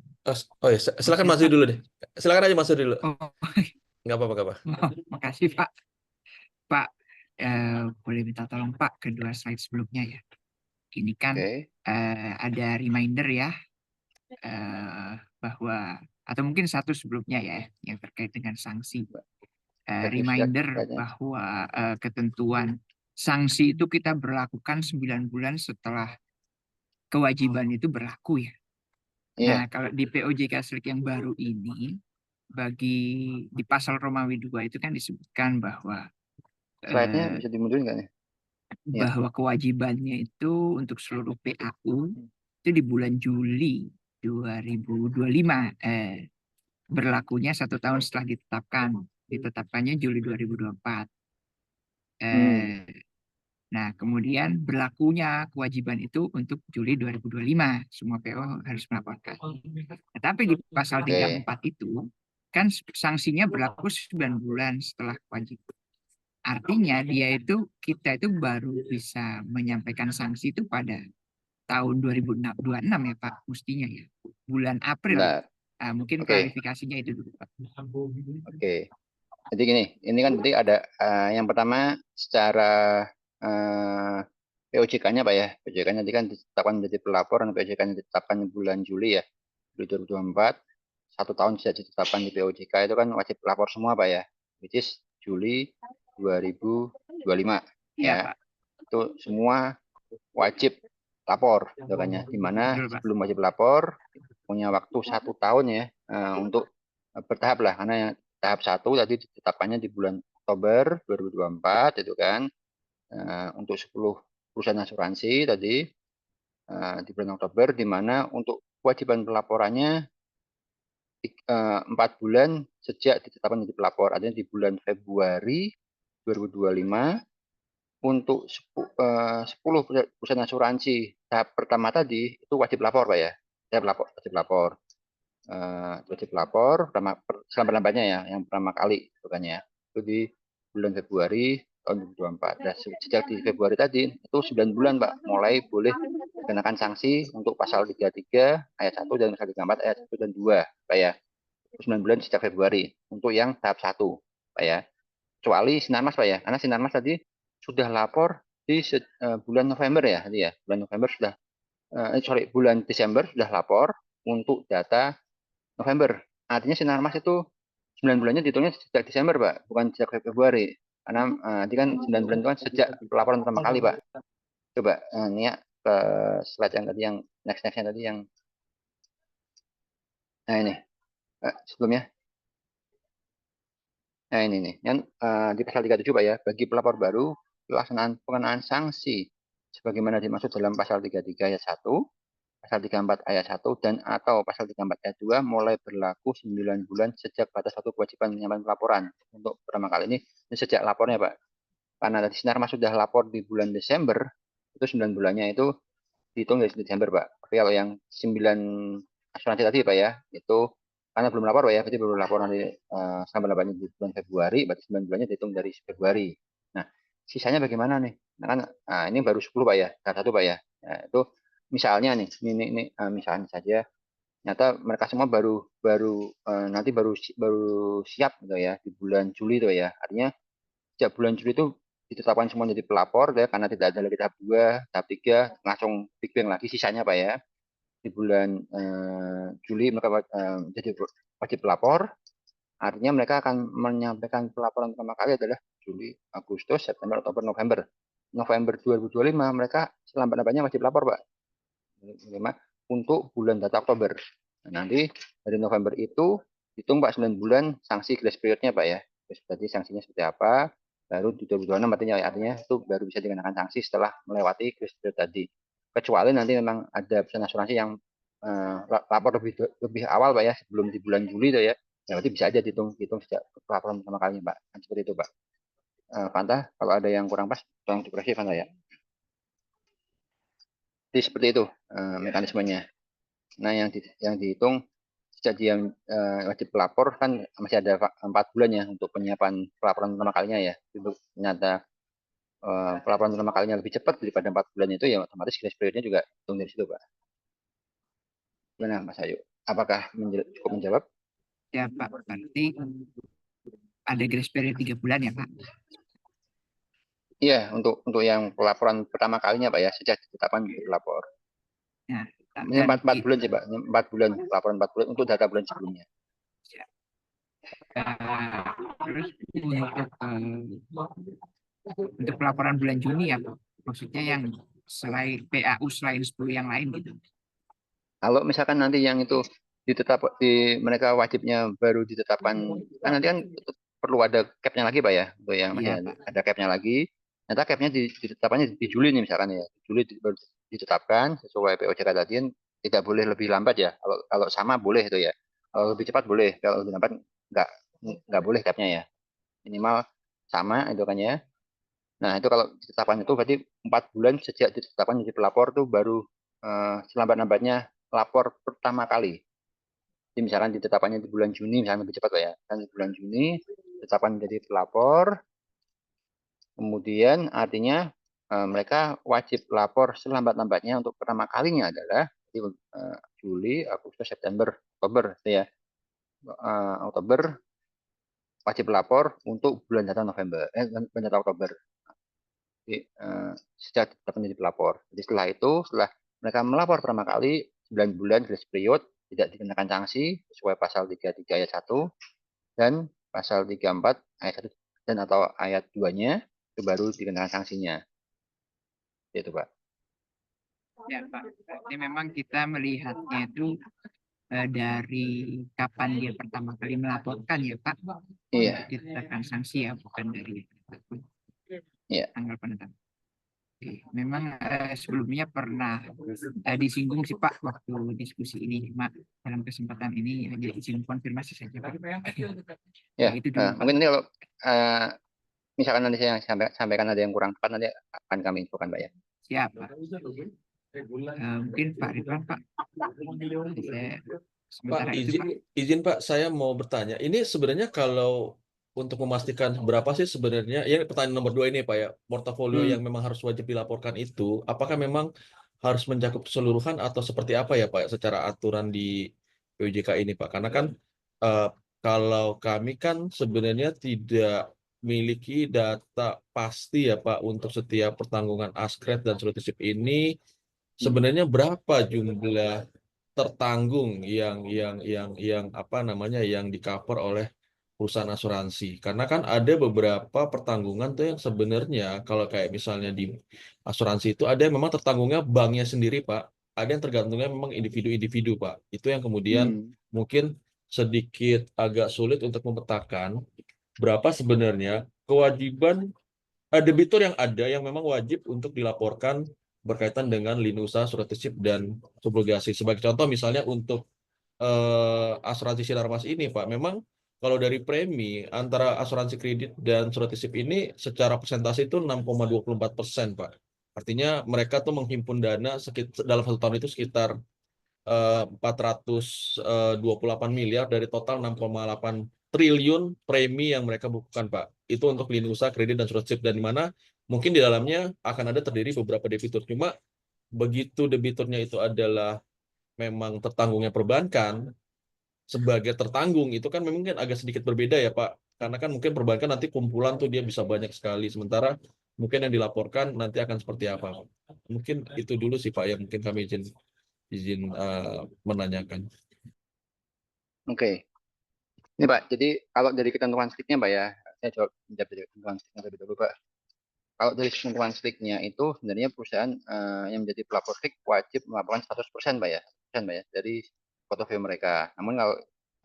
Oh ya, silakan Oke, Mas Yu Pak. dulu deh. Silakan aja Mas Yu dulu. Oh, Nggak apa-apa, nggak apa. makasih Pak. Pak, boleh minta tolong Pak kedua slide sebelumnya ya. Ini kan Oke, ada reminder ya, bahwa atau mungkin satu sebelumnya ya yang terkait dengan sanksi. Reminder bahwa ketentuan sanksi itu kita berlakukan 9 bulan setelah kewajiban itu berlaku ya. iya. Nah, kalau di POJK Slik yang baru ini, di pasal Romawi 2 itu kan disebutkan bahwa Slide-nya bisa dimundurin nggak nih? Iya. bahwa kewajibannya itu untuk seluruh PAU itu di bulan Juli 2025, berlakunya 1 tahun setelah ditetapkannya Juli 2024. Nah, kemudian berlakunya kewajiban itu untuk Juli 2025, semua PO harus melaporkan. Tetapi di pasal 34 itu kan sanksinya berlaku 9 bulan setelah kewajiban. Artinya kita itu baru bisa menyampaikan sanksi itu pada tahun 2026 ya Pak, mestinya ya. Bulan April. Mungkin klarifikasinya itu dulu Pak. Oke. Jadi gini, ini kan berarti ada yang pertama secara POJK-nya Pak ya. POJK-nya nanti kan ditetapkan menjadi pelapor, dan POJK-nya ditetapkan bulan Juli ya, Juli 2024. 1 tahun sejak ditetapkan di POJK itu kan wajib lapor semua Pak ya, which is Juli 2025 ya. Pak. Itu semua wajib lapor, di mana sebelum wajib lapor punya waktu 1 tahun ya untuk bertahap lah, karena yang tahap 1 tadi ditetapkannya di bulan Oktober 2024 itu kan untuk 10 perusahaan asuransi tadi di bulan Oktober, di mana untuk kewajiban pelaporannya 4 bulan sejak ditetapkan menjadi pelapor, artinya di bulan Februari 2025 untuk 10 perusahaan asuransi tahap pertama tadi itu wajib lapor Pak ya. Wajib lapor. Wajib lapor selambat-lambatnya ya, yang pertama kali itu kan ya. Itu di bulan Februari tahun 2024. Dan sejak di Februari tadi itu 9 bulan Pak mulai boleh dikenakan sanksi untuk pasal 33 ayat 1 dan pasal 34 ayat 1 dan 2 Pak ya. 9 bulan sejak Februari untuk yang tahap 1 Pak ya. Kecuali Sinarmas Pak ya. Karena Sinarmas tadi sudah lapor di bulan November ya, bulan November sudah bulan Desember sudah lapor untuk data November. Artinya Sinarmas itu 9 bulannya dihitungnya sejak Desember Pak, bukan sejak Februari. Karena nanti kan 9 bulan itu kan sejak pelaporan pertama kali Pak. Coba ini ya ke slide yang tadi, yang next-nya tadi yang nah ini sebelumnya. Nah ini nih, yang di pasal 37 Pak ya, bagi pelapor baru, pelaksanaan pengenaan sanksi sebagaimana dimaksud dalam pasal 33 ayat 1, pasal 34 ayat 1, dan atau pasal 34 ayat 2 mulai berlaku 9 bulan sejak batas waktu kewajiban penyampaian pelaporan. Untuk pertama kali ini sejak lapornya Pak. Karena tadi Sinarmas sudah lapor di bulan Desember, itu 9 bulannya itu dihitung dari Desember Pak. Tapi kalau yang 9 asuransi tadi Pak ya, itu karena belum lapor Pak ya, berarti belum lapor nanti sampai di bulan Februari, berarti 9 bulannya dihitung dari Februari. Nah, sisanya bagaimana nih? Nah, kan ini baru 10 Pak ya, satu Pak ya. Nah, itu misalnya nih, ini misalnya saja, ternyata mereka semua baru nanti baru siap gitu ya di bulan Juli itu ya. Artinya sejak bulan Juli itu ditetapkan semua jadi pelapor ya, karena tidak ada lagi tahap 2, tahap 3, langsung Big Bang lagi sisanya Pak ya. Di bulan Juli mereka jadi wajib pelapor. Artinya mereka akan menyampaikan pelaporan pertama kali adalah Juli, Agustus, September, Oktober, November. November 2025 mereka selambat-lambatnya wajib lapor, Pak. Untuk bulan data Oktober. Nah, nanti dari November itu hitung Pak 9 bulan sanksi grace periodnya Pak ya. Terus berarti sanksinya seperti apa? Baru di 2026 artinya itu baru bisa dikenakan sanksi setelah melewati grace period tadi. Kecuali nanti memang ada perusahaan asuransi yang lapor lebih awal Pak ya, sebelum di bulan Juli itu ya. Ya berarti bisa aja dihitung sejak laporan pertama kali Pak. Kan seperti itu Pak. Fanta, kalau ada yang kurang pas, tolong dikoreksi Fanta ya. Jadi seperti itu mekanismenya. Nah, yang dihitung sejak dia wajib pelapor kan masih ada 4 bulan ya untuk penyiapan pelaporan pertama kalinya ya. Itu ternyata pelaporan pertama kalinya lebih cepat daripada 4 bulan itu ya otomatis grace periodnya juga hitung dari situ Pak. Gimana Mas Ayu? Apakah cukup menjawab? Ya Pak, berarti ada grace period 3 bulan ya Pak? Iya, untuk yang pelaporan pertama kalinya Pak ya, sejak ditetapkan pelapor. Nah, Ini dan 4 bulan sih Pak, 4 bulan, pelaporan 4 bulan untuk data bulan sebelumnya. terus untuk pelaporan bulan Juni ya Pak? Maksudnya yang selain PAU selain 10 yang lain gitu. Kalau misalkan nanti yang itu mereka wajibnya baru ditetapkan, kan nanti kan perlu ada cap-nya lagi Pak ya, untuk yang masih Iya Pak. ada cap-nya lagi. Ternyata cap-nya ditetapkannya di Juli nih misalkan ya, Juli baru ditetapkan sesuai POJK tadi, tidak boleh lebih lambat ya. Kalau sama boleh itu ya, kalau lebih cepat boleh, kalau lebih lambat nggak boleh cap-nya ya. Minimal sama itu kan ya. Nah itu kalau ditetapkan itu berarti 4 bulan sejak ditetapkan jadi pelapor tuh baru selambat-lambatnya lapor pertama kali. Jadi misalkan ditetapkannya di bulan Juni, misalnya lebih cepat Pak ya. Kan di bulan Juni, ditetapkan menjadi pelapor, kemudian artinya mereka wajib lapor selambat-lambatnya untuk pertama kalinya adalah Juli, Agustus, September, Oktober. Ya. Oktober wajib lapor untuk bulan data bulan data Oktober. Jadi, sejak ditetapkan menjadi pelapor. Jadi setelah mereka melapor pertama kali, 9 bulan grace period, tidak dikenakan sanksi sesuai pasal 33 ayat 1 dan pasal 34 ayat 1 dan atau ayat 2-nya itu baru dikenakan sanksinya. Itu Pak. Ya Pak, berarti memang kita melihatnya itu dari kapan dia pertama kali melaporkan ya Pak, Iya. untuk ditetapkan sanksi ya, bukan dari Iya. tanggal penetapan. Memang sebelumnya pernah disinggung sih Pak waktu diskusi ini, cuma dalam kesempatan ini hanya izin konfirmasi saja Pak. Ya, itu dulu Pak. mungkin nanti kalau misalkan nanti saya sampaikan ada yang kurang tepat nanti akan kami infokan Pak ya. Siap Pak. Mungkin Pak Ridwan Pak. Pak, izin Pak, saya mau bertanya. Ini sebenarnya kalau untuk memastikan berapa sih sebenarnya, ya pertanyaan nomor 2 ini Pak ya, portofolio yang memang harus wajib dilaporkan itu, apakah memang harus mencakup keseluruhan atau seperti apa ya Pak, secara aturan di POJK ini Pak? Karena kan kalau kami kan sebenarnya tidak memiliki data pasti ya Pak untuk setiap pertanggungan askred dan surat ini sebenarnya berapa jumlah tertanggung yang apa namanya yang di-cover oleh perusahaan asuransi. Karena kan ada beberapa pertanggungan tuh yang sebenarnya kalau kayak misalnya di asuransi itu ada yang memang tertanggungnya banknya sendiri, Pak. Ada yang tergantungnya memang individu-individu, Pak. Itu yang kemudian mungkin sedikit agak sulit untuk memetakan berapa sebenarnya kewajiban debitur yang ada yang memang wajib untuk dilaporkan berkaitan dengan lini usaha, surat isip, dan subrogasi. Sebagai contoh misalnya untuk asuransi Sinarmas ini, Pak, memang kalau dari premi antara asuransi kredit dan surat isip ini secara persentase itu 6,24%, Pak. Artinya mereka tuh menghimpun dana dalam 1 tahun itu sekitar 428 miliar dari total 6,8 triliun premi yang mereka bukukan, Pak. Itu untuk lini usaha, kredit, dan surat isip, dan di mana mungkin di dalamnya akan ada terdiri beberapa debitur. Cuma begitu debiturnya itu adalah memang tertanggungnya perbankan, sebagai tertanggung itu kan memang kan agak sedikit berbeda ya Pak. Karena kan mungkin perbankan nanti kumpulan tuh dia bisa banyak sekali. Sementara mungkin yang dilaporkan nanti akan seperti apa. Mungkin itu dulu sih Pak yang mungkin kami izin menanyakan. Oke. Ini Pak, jadi kalau dari ketentuan striknya Pak ya, saya jawab dari ketentuan striknya terlebih dahulu Pak. Kalau dari ketentuan striknya itu sebenarnya perusahaan yang menjadi pelapor strik wajib melaporkan 100% Pak ya, 100% Pak ya, dari portofolio mereka. Namun kalau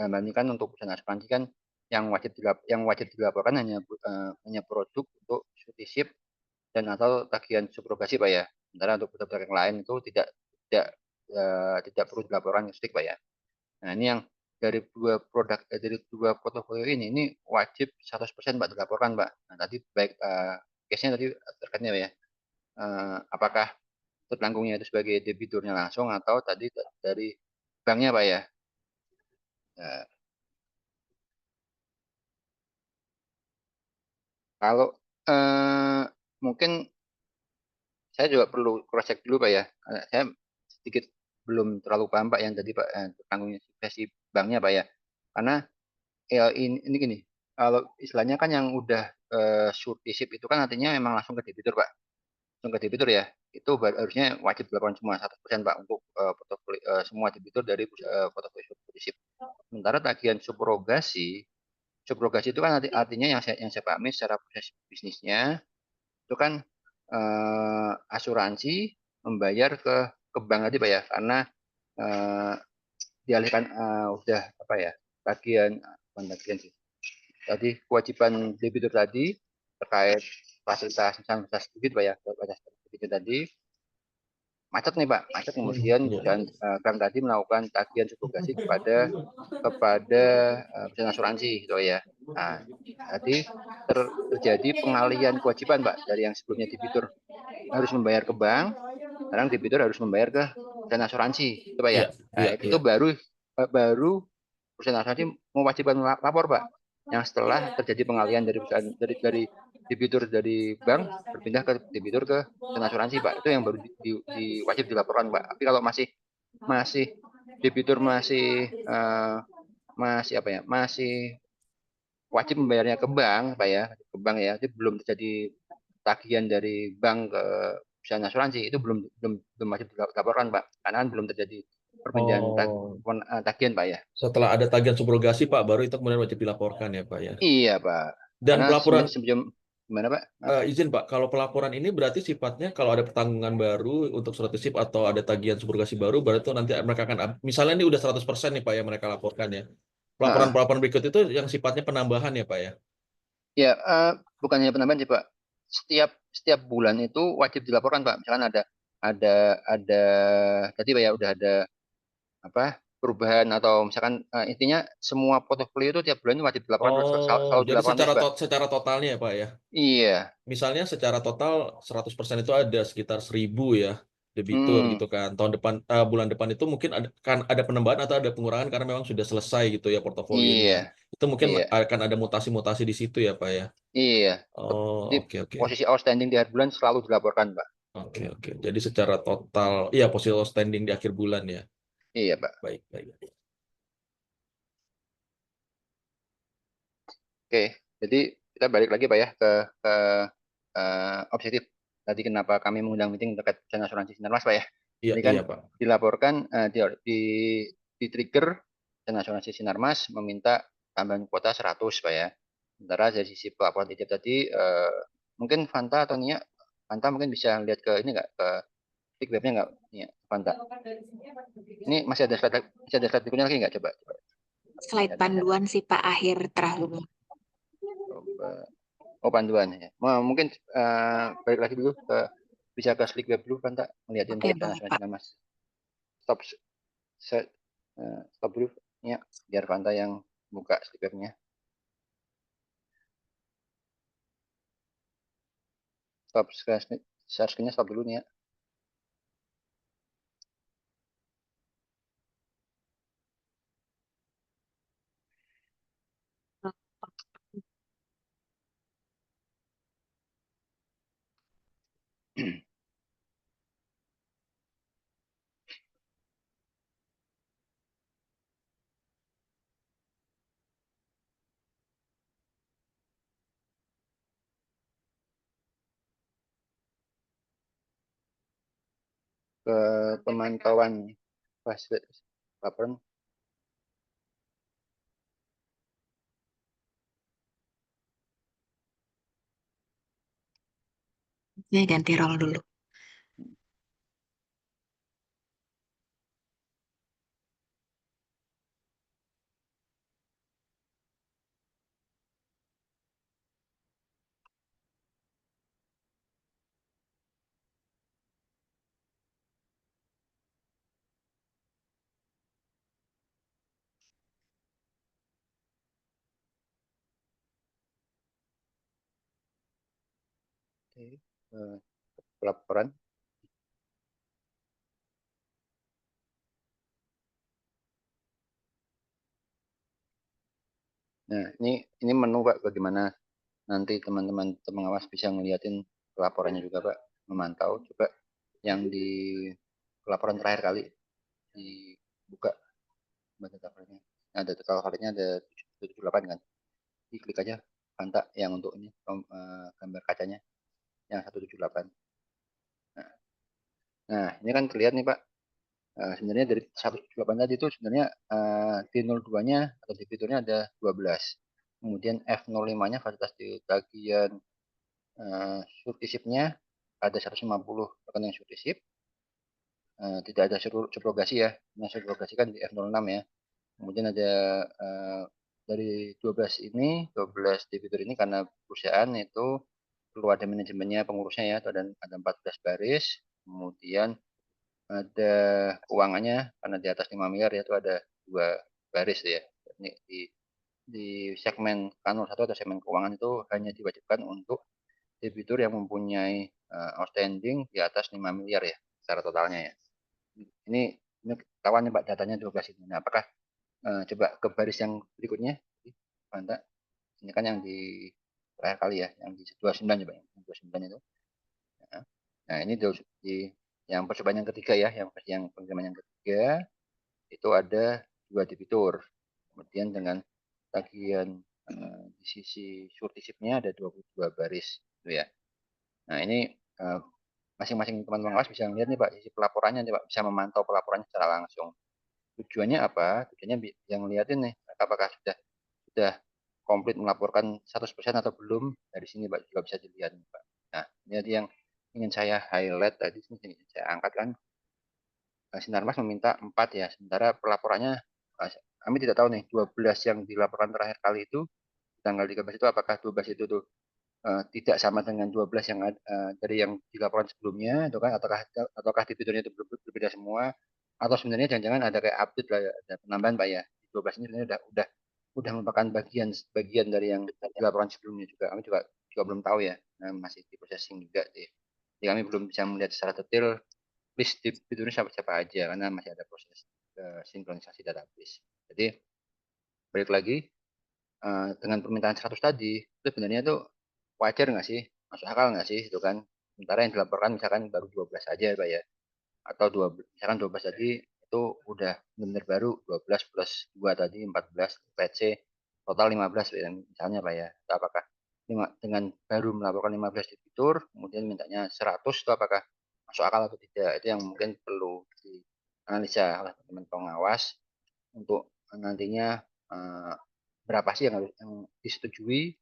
bandingkan untuk perusahaan asuransi kan yang wajib dilaporkan hanya produk untuk ship dan atau tagihan subrogasi Pak ya. Sementara untuk produk yang lain itu tidak tidak perlu dilaporkan strik Pak ya. Nah, ini yang dari dari dua portofolio ini wajib 100% Pak dilaporkan Pak. Nah, tadi baik case-nya tadi terkaitnya ya. Apakah tertanggungnya itu sebagai debiturnya langsung atau tadi dari banknya Pak ya. Nah, kalau mungkin saya juga perlu cross check dulu Pak ya. Saya sedikit belum terlalu paham Pak yang tadi Pak tertanggungnya si banknya Pak ya. Karena ya ini gini, kalau istilahnya kan yang udah ship itu kan artinya memang langsung ke debitur Pak. Langsung ke debitur ya. Itu harusnya wajib dilakukan semua 100% Pak untuk portofolio semua debitur dari portofolio ship. Sementara tagihan subrogasi itu kan artinya yang saya pahami secara proses bisnisnya itu kan asuransi membayar ke bank tadi Pak ya, karena eh, dialihkan udah apa ya, bagian bukan bagian sih. Tadi kewajiban debitur tadi terkait fasilitas kredit Pak ya, fasilitas kredit tadi macet nih Pak, macet kemudian Iya. perusahaan bank tadi melakukan tagihan subrogasi kepada perusahaan asuransi gitu ya. Nah, tadi terjadi pengalihan kewajiban Pak dari yang sebelumnya debitur harus membayar ke bank, sekarang debitur harus membayar ke perusahaan asuransi, itu Pak ya. Iya, Nah, iya, itu iya. tuh baru perusahaan asuransi mewajibkan lapor Pak. Yang setelah terjadi pengalihan dari perusahaan dari debitur dari bank berpindah ke debitur ke perusahaan asuransi Pak. Itu yang baru wajib dilaporkan Pak. Tapi kalau masih masih debitur masih apa ya? Masih wajib membayarnya ke bank Pak ya, ke bank ya. Itu belum terjadi tagihan dari bank ke perusahaan asuransi itu belum belum belum wajib dilaporkan Pak, karena kan belum terjadi perpindahan Oh, tagihan Pak ya. setelah ada tagihan subrogasi Pak, baru itu kemudian wajib dilaporkan ya Pak ya. Iya Pak, Dan karena pelaporan sebelum gimana Pak? Maaf. izin Pak, kalau pelaporan ini berarti sifatnya kalau ada pertanggungan baru untuk ship atau ada tagihan subrogasi baru, berarti nanti mereka akan, misalnya ini udah 100% nih Pak ya mereka laporkan ya. Nah, Pelaporan-pelaporan berikut itu yang sifatnya penambahan ya Pak ya. ya bukan hanya penambahan sih Pak, setiap setiap bulan itu wajib dilaporkan Pak. Misalkan ada tadi Pak ya udah ada apa perubahan atau misalkan intinya semua portofolio itu tiap bulan wajib dilaporkan, Oh, selalu jadi dilaporkan terus Pak. secara totalnya ya Pak ya. Iya. Misalnya secara total 100% itu ada sekitar 1.000 ya debitur Hmm, gitu kan. Tahun depan, bulan depan itu mungkin ada penambahan atau ada pengurangan karena memang sudah selesai gitu ya portofolionya. iya, Itu mungkin iya. akan ada mutasi-mutasi di situ ya Pak ya. Iya, Oh, jadi oke oke. posisi outstanding di akhir bulan selalu dilaporkan, Pak. Oke oke. Jadi secara total, iya posisi outstanding di akhir bulan ya. Iya, Pak. Baik baik. Oke, jadi kita balik lagi, Pak ya, ke objektif. Tadi kenapa kami mengundang meeting terkait perusahaan asuransi Sinarmas, Pak ya. Iya Ini kan iya Pak. dilaporkan, di trigger perusahaan asuransi Sinarmas meminta tambahan kuota 100, Pak ya. Sementara dari sisi pelaporan titip tadi, mungkin Fanta atau Nia, Fanta mungkin bisa lihat ke ini nggak, ke klik webnya nggak, Nia, Fanta. Ini masih ada slide berikutnya lagi nggak? Coba, coba. Slide panduan sih Pak akhir terakhir. Coba. Oh, panduan ya. Mungkin balik lagi dulu bisa ke Slick Web dulu kan tak ngeliatin Oke, perusahaan boleh asuransi Pak. Mas. Stop stop dulu ya biar Fanta yang buka Slick Webnya. Stop share screen-nya stop dulu nih ya. Ke pemantauan fasilitas laporan. Saya ganti role dulu. Oke. Eh, Pelaporan. Nah, ini menu Pak, bagaimana nanti teman-teman pengawas bisa ngeliatin pelaporannya juga Pak, memantau coba yang di pelaporan terakhir kali dibuka data filenya. Nah, data filenya ada 778 kan. Diklik aja Fanta yang untuk ini gambar kacanya yang 178. Nah, ini kan terlihat nih Pak. Sebenarnya dari 178 tadi itu sebenarnya D02-nya atau debiturnya ada 12. Kemudian F05-nya fasilitas di tagihan surtisipnya ada 150 rekening surtisip. Tidak ada subrogasi ya. Nah, subrogasi kan di F06 ya. Kemudian ada dari 12 ini, 12 debitur ini karena perusahaan itu perlu ada manajemennya, pengurusnya ya, itu ada 14 baris. Kemudian ada keuangannya karena di atas 5 miliar ya, itu ada 2 baris ya. Ini di segmen kanun 1 atau segmen keuangan itu hanya diwajibkan untuk debitur yang mempunyai outstanding di atas 5 miliar ya secara totalnya ya. Ini kawannya Pak, datanya 12 ini. Nah, apakah coba ke baris yang berikutnya, Anda. Ini kan yang di terakhir kali ya, yang di 29 coba yang 29 itu. Nah, ini di yang percobaan yang ketiga ya, yang pengiriman yang ketiga itu ada 2 debitur. Kemudian dengan tagihan di sisi surtisipnya ada 22 baris itu ya. Nah, ini masing-masing teman-teman pengawas bisa melihat nih Pak, sisi pelaporannya nih Pak, bisa memantau pelaporannya secara langsung. Tujuannya apa? Tujuannya yang lihatin nih, apakah sudah komplit melaporkan 100% atau belum, dari sini Pak juga bisa dilihat Pak. Nah, ini yang ingin saya highlight tadi, saya angkat kan, Sinarmas meminta 4 ya, sementara pelaporannya kami tidak tahu nih, 12 yang dilaporkan terakhir kali itu, tanggal 13 itu apakah 12 itu tuh tidak sama dengan 12 yang dari yang dilaporkan sebelumnya, itu kan, ataukah debiturnya itu berbeda semua, atau sebenarnya jangan-jangan ada kayak update lah ya, ada penambahan Pak ya. 12 ini sebenarnya udah merupakan bagian dari yang dilaporkan sebelumnya juga. Kami juga belum tahu ya, masih di processing juga sih. Jadi kami belum bisa melihat secara detail list debiturnya siapa-siapa aja karena masih ada proses sinkronisasi database. Jadi balik lagi dengan permintaan 100 tadi, itu sebenarnya itu wajar nggak sih? Masuk akal nggak sih itu kan? Sementara yang dilaporkan misalkan baru 12 aja Pak ya. Atau misalkan 12 tadi itu udah benar baru 12 plus 2 tadi 14, let's say total 15 ya, misalnya Pak ya. Itu apakah dengan baru melaporkan 15 debitur, kemudian mintanya 100 itu apakah masuk akal atau tidak? Itu yang mungkin perlu dianalisa oleh teman pengawas untuk nantinya berapa sih yang disetujui,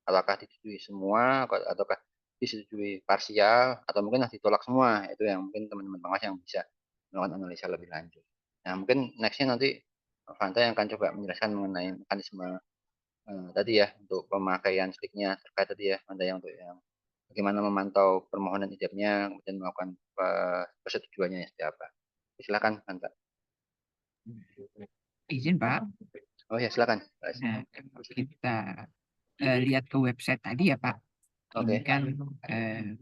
apakah disetujui semua ataukah disetujui parsial atau mungkin ditolak semua. Itu yang mungkin teman-teman pengawas yang bisa melakukan analisa lebih lanjut. Nah, mungkin nextnya nanti Fanta yang akan coba menjelaskan mengenai mekanisme tadi ya untuk pemakaian sliknya terkait tadi ya Fanta yang untuk yang bagaimana memantau permohonan ijabnya kemudian melakukan persetujuannya seperti apa. Silakan Fanta. Izin Pak. Oh ya silakan. Nah, kalau kita lihat ke website tadi ya Pak, ini kan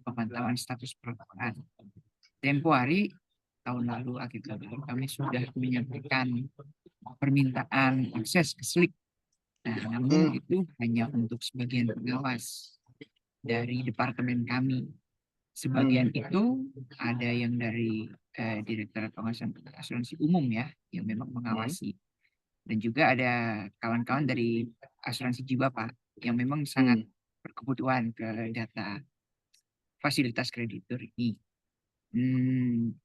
pemantauan status pelaporan. Tempo hari tahun lalu akhir tahun kami sudah menyampaikan permintaan akses ke SLIK. Nah, namun itu hanya untuk sebagian pengawas dari departemen kami. Sebagian itu ada yang dari Direktorat Pengawasan Asuransi Umum ya, yang memang mengawasi. Dan juga ada kawan-kawan dari asuransi jiwa Pak, yang memang sangat berkebutuhan ke data fasilitas kreditur ini.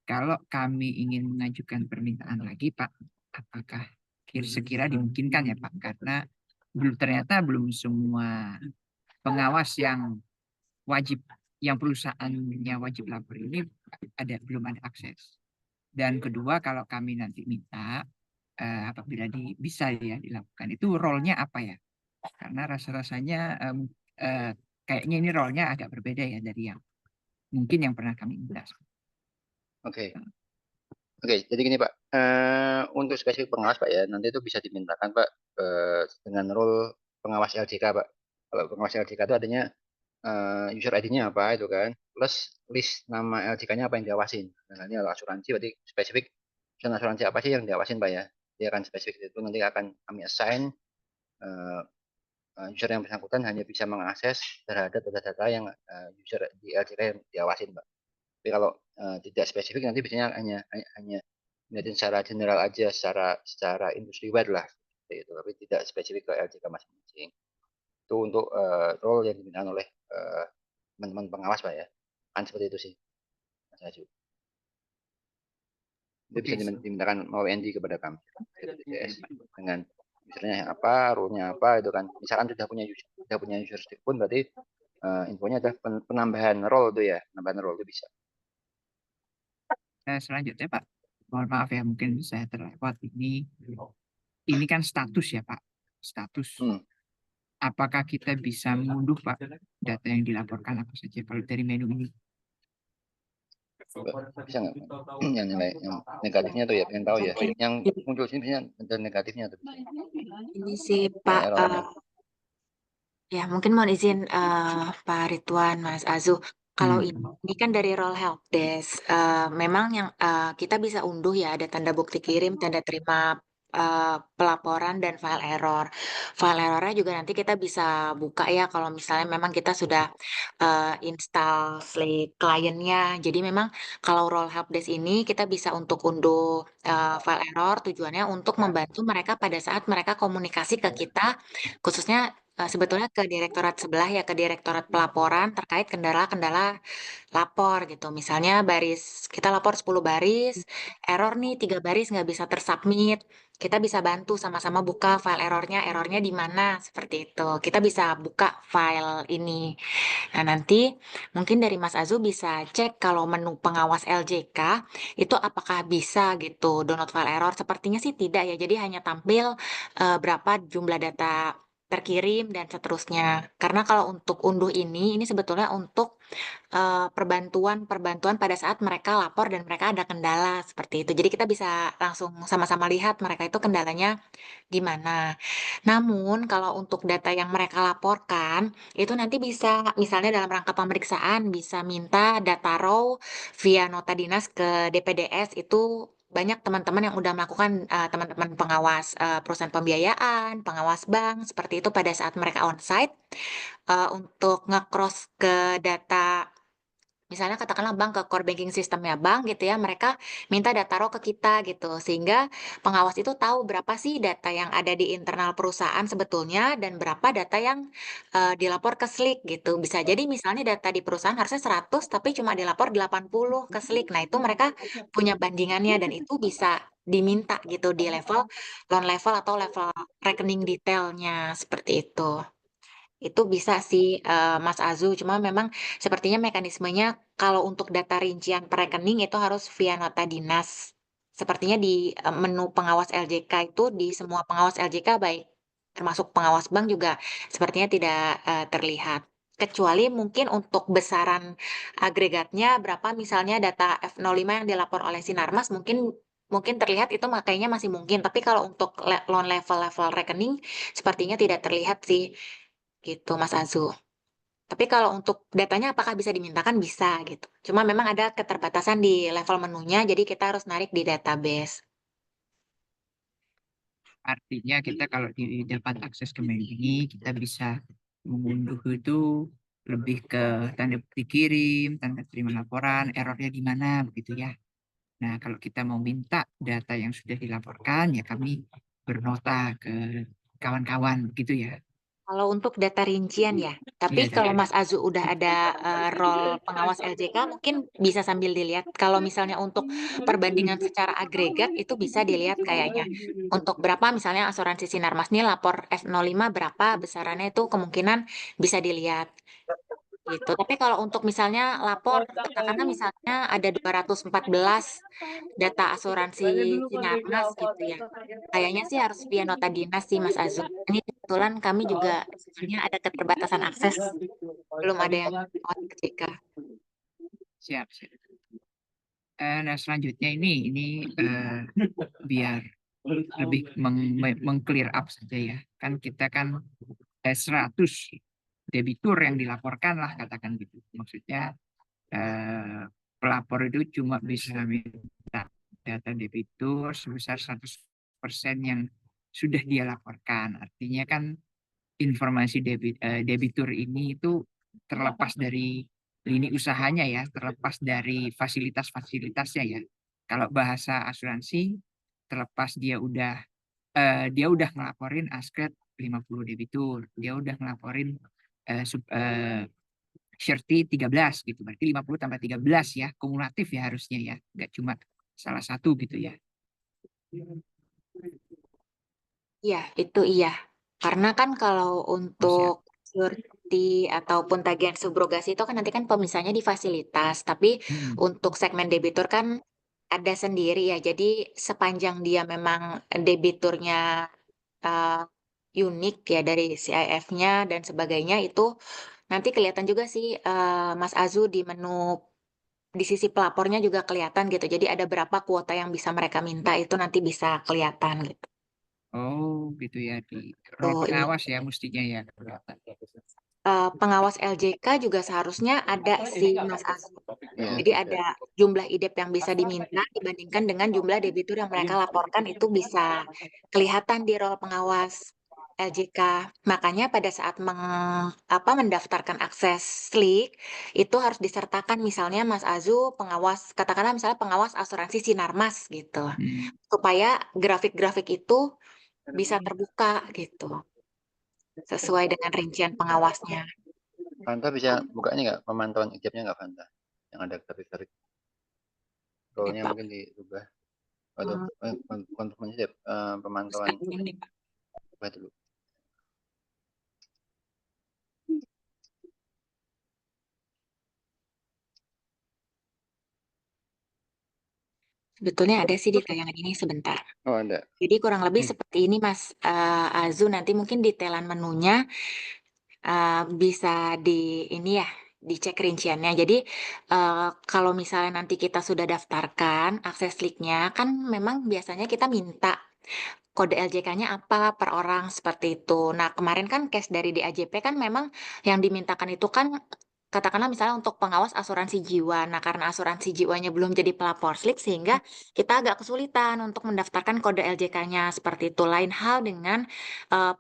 Kalau kami ingin mengajukan permintaan lagi Pak, apakah sekira dimungkinkan ya Pak? Karena ternyata belum semua pengawas yang wajib yang perusahaannya wajib lapor ini belum ada akses. Dan kedua, kalau kami nanti minta apabila bisa ya dilakukan, itu role-nya apa ya? Karena rasa-rasanya kayaknya ini role-nya agak berbeda ya dari yang mungkin yang pernah kami minta. Oke. Oke, jadi gini Pak, untuk spesifik pengawas Pak ya, nanti itu bisa dimintakan Pak dengan role pengawas LJK Pak. Kalau pengawas LJK itu artinya user ID-nya apa itu kan, plus list nama LJK-nya apa yang diawasin. Nah, ini kalau asuransi berarti spesifik perusahaan asuransi apa sih yang diawasin Pak ya. Dia akan spesifik itu nanti akan kami assign user yang bersangkutan hanya bisa mengakses terhadap data-data yang user di LJK yang diawasin Pak. Tapi kalau tidak spesifik nanti biasanya hanya ngeliatin secara general aja, secara industri wide lah seperti itu, tapi tidak spesifik ke LJK masing-masing. Itu untuk role yang diminta oleh teman-teman pengawas Pak ya, kan seperti itu sih Mas Aju. Itu bisa dimintakan melalui ND kepada kami BPJS dengan usernya apa, role-nya apa itu kan. Misalkan sudah punya user stick pun berarti infonya ada penambahan role itu ya, penambahan role itu bisa. Selanjutnya Pak, mohon maaf ya mungkin saya terlewat ini kan status ya Pak, status. Apakah kita bisa mengunduh Pak data yang dilaporkan apa saja kalau dari menu ini? Bisa nggak? Yang nilai yang negatifnya tuh ya, pengen tahu ya. Yang muncul sini biasanya ada negatifnya tuh. Ini sih Pak, ya mungkin mohon izin Pak Ridwan, Mas Azu. Kalau ini kan dari role help desk, memang yang kita bisa unduh ya ada tanda bukti kirim, tanda terima pelaporan dan file error. File errornya juga nanti kita bisa buka ya kalau misalnya memang kita sudah install Slack kliennya. Jadi memang kalau role help desk ini kita bisa untuk unduh file error, tujuannya untuk membantu mereka pada saat mereka komunikasi ke kita, khususnya sebetulnya ke direktorat sebelah ya, ke direktorat pelaporan terkait kendala-kendala lapor gitu. Misalnya kita lapor 10 baris, error nih 3 baris nggak bisa tersubmit. Kita bisa bantu sama-sama buka file errornya di mana, seperti itu. Kita bisa buka file ini. Nah, nanti mungkin dari Mas Azu bisa cek kalau menu pengawas LJK itu apakah bisa gitu download file error. Sepertinya sih tidak ya, jadi hanya tampil berapa jumlah data terkirim dan seterusnya. Karena kalau untuk unduh ini sebetulnya untuk perbantuan pada saat mereka lapor dan mereka ada kendala seperti itu. Jadi kita bisa langsung sama-sama lihat mereka itu kendalanya di mana. Namun kalau untuk data yang mereka laporkan itu nanti bisa misalnya dalam rangka pemeriksaan bisa minta data raw via nota dinas ke DPDS. Itu banyak teman-teman yang udah melakukan, teman-teman pengawas perusahaan pembiayaan, pengawas bank seperti itu pada saat mereka onsite untuk nge-cross ke data. Misalnya katakanlah bank ke core banking sistemnya bank gitu ya, mereka minta data raw ke kita gitu. Sehingga pengawas itu tahu berapa sih data yang ada di internal perusahaan sebetulnya dan berapa data yang dilapor ke Slick gitu. Bisa jadi misalnya data di perusahaan harusnya 100 tapi cuma dilapor 80 ke Slick. Nah, itu mereka punya bandingannya dan itu bisa diminta gitu di level loan level atau level rekening detailnya seperti itu. Itu bisa sih Mas Azu, cuma memang sepertinya mekanismenya kalau untuk data rincian per rekening itu harus via nota dinas. Sepertinya di menu pengawas LJK itu di semua pengawas LJK baik termasuk pengawas bank juga sepertinya tidak terlihat. Kecuali mungkin untuk besaran agregatnya berapa misalnya data F05 yang dilapor oleh Sinarmas mungkin mungkin terlihat itu makanya masih mungkin. Tapi kalau untuk loan level rekening sepertinya tidak terlihat sih gitu Mas Azu. Tapi kalau untuk datanya apakah bisa dimintakan? Bisa gitu. Cuma memang ada keterbatasan di level menunya, jadi kita harus narik di database. Artinya kita kalau dapat akses ke menu ini, kita bisa mengunduh itu lebih ke tanda bukti kirim, tanda terima laporan, errornya di mana, begitu ya. Nah, kalau kita mau minta data yang sudah dilaporkan, ya kami bernota ke kawan-kawan, begitu ya. Kalau untuk data rincian ya, tapi Iya, kalau Mas Azu udah ada role pengawas LJK mungkin bisa sambil dilihat. Kalau misalnya untuk perbandingan secara agregat itu bisa dilihat kayaknya. Untuk berapa misalnya asuransi Sinarmas nih lapor F05 berapa besarannya itu kemungkinan bisa dilihat. gitu. Tapi kalau untuk misalnya lapor, katakanlah misalnya ada 214 data asuransi Sinarmas gitu ya. Kayaknya sih harus via nota dinas sih Mas Azul. Ini kebetulan kami juga sebenarnya ada keterbatasan akses, belum ada yang lewat OJK. Siap, siap. Nah, selanjutnya ini biar lebih meng-clear up saja ya. Kan kita kan 100 debitur yang dilaporkan lah, katakan gitu. Maksudnya pelapor itu cuma bisa minta data debitur sebesar 100% yang sudah dia laporkan. Artinya kan informasi debitur ini itu terlepas dari lini usahanya ya, terlepas dari fasilitas-fasilitasnya ya. Kalau bahasa asuransi, terlepas dia udah ngelaporin asket 50 debitur, dia udah ngelaporin surety 13 gitu. Berarti 50 tambah 13 ya, kumulatif ya harusnya ya, nggak cuma salah satu gitu ya. Iya, itu iya. Karena kan kalau Oh, siap. untuk surety ataupun tagihan subrogasi itu kan nanti kan pemisahnya di fasilitas, tapi untuk segmen debitur kan ada sendiri ya. Jadi sepanjang dia memang debiturnya unik ya dari CIF-nya dan sebagainya itu nanti kelihatan juga sih Mas Azu di menu di sisi pelapornya juga kelihatan gitu. Jadi ada berapa kuota yang bisa mereka minta itu nanti bisa kelihatan gitu. Oh gitu ya, di role Oh iya. pengawas ya mestinya ya. Pengawas LJK juga seharusnya ada sih Mas Azu. Iya, Jadi ada jumlah IDEP yang bisa diminta dibandingkan dengan jumlah debitur yang mereka laporkan itu bisa kelihatan di role pengawas LJK. Makanya pada saat mendaftarkan akses slik itu harus disertakan misalnya Mas Azu pengawas, katakanlah misalnya pengawas asuransi Sinarmas gitu. Supaya grafik-grafik itu bisa terbuka gitu sesuai dengan rincian pengawasnya. Fanta bisa bukanya nggak pemantauan ijabnya nggak Fanta? Yang ada grafik-grafik. Role-nya Pak. mungkin dirubah. Atau konfirmasi deh, pemantauan Ini, Pak. apa dulu. Sebetulnya ada sih di tayangan ini sebentar. Oh ada. Jadi kurang lebih seperti ini Mas Azu, nanti mungkin detailan menunya bisa ini ya dicek rinciannya. Jadi kalau misalnya nanti kita sudah daftarkan akses link-nya kan memang biasanya kita minta kode LJK-nya apa per orang seperti itu. Nah, kemarin kan case dari DAJP kan memang yang dimintakan itu kan katakanlah misalnya untuk pengawas asuransi jiwa. Nah, karena asuransi jiwanya belum jadi pelapor slik sehingga kita agak kesulitan untuk mendaftarkan kode LJK-nya seperti itu. Lain hal dengan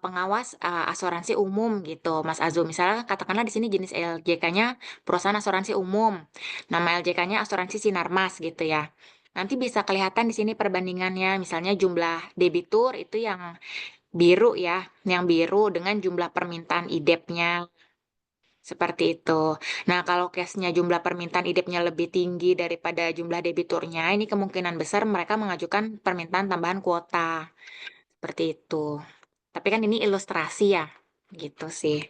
pengawas asuransi umum gitu, Mas Azu. Misalnya katakanlah di sini jenis LJK-nya perusahaan asuransi umum. Nama LJK-nya asuransi Sinarmas gitu ya. Nanti bisa kelihatan di sini perbandingannya, misalnya jumlah debitur itu yang biru ya, yang biru dengan jumlah permintaan IDEP-nya, seperti itu. Nah, kalau case-nya jumlah permintaan IDEP-nya lebih tinggi daripada jumlah debiturnya, ini kemungkinan besar mereka mengajukan permintaan tambahan kuota, seperti itu. Tapi kan ini ilustrasi ya, gitu sih.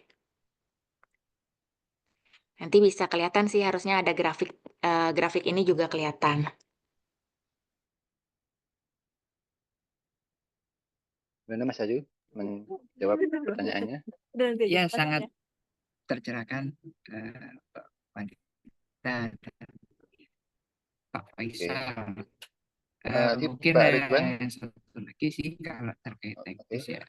Nanti bisa kelihatan sih, harusnya ada grafik ini juga kelihatan. Gimana Mas Aju menjawab pertanyaannya? Ya sangat tercerahkan Pak Pandita dan Pak Faisal. Mungkin Pak Ridwan, satu lagi sih kalau terkait teknis ya.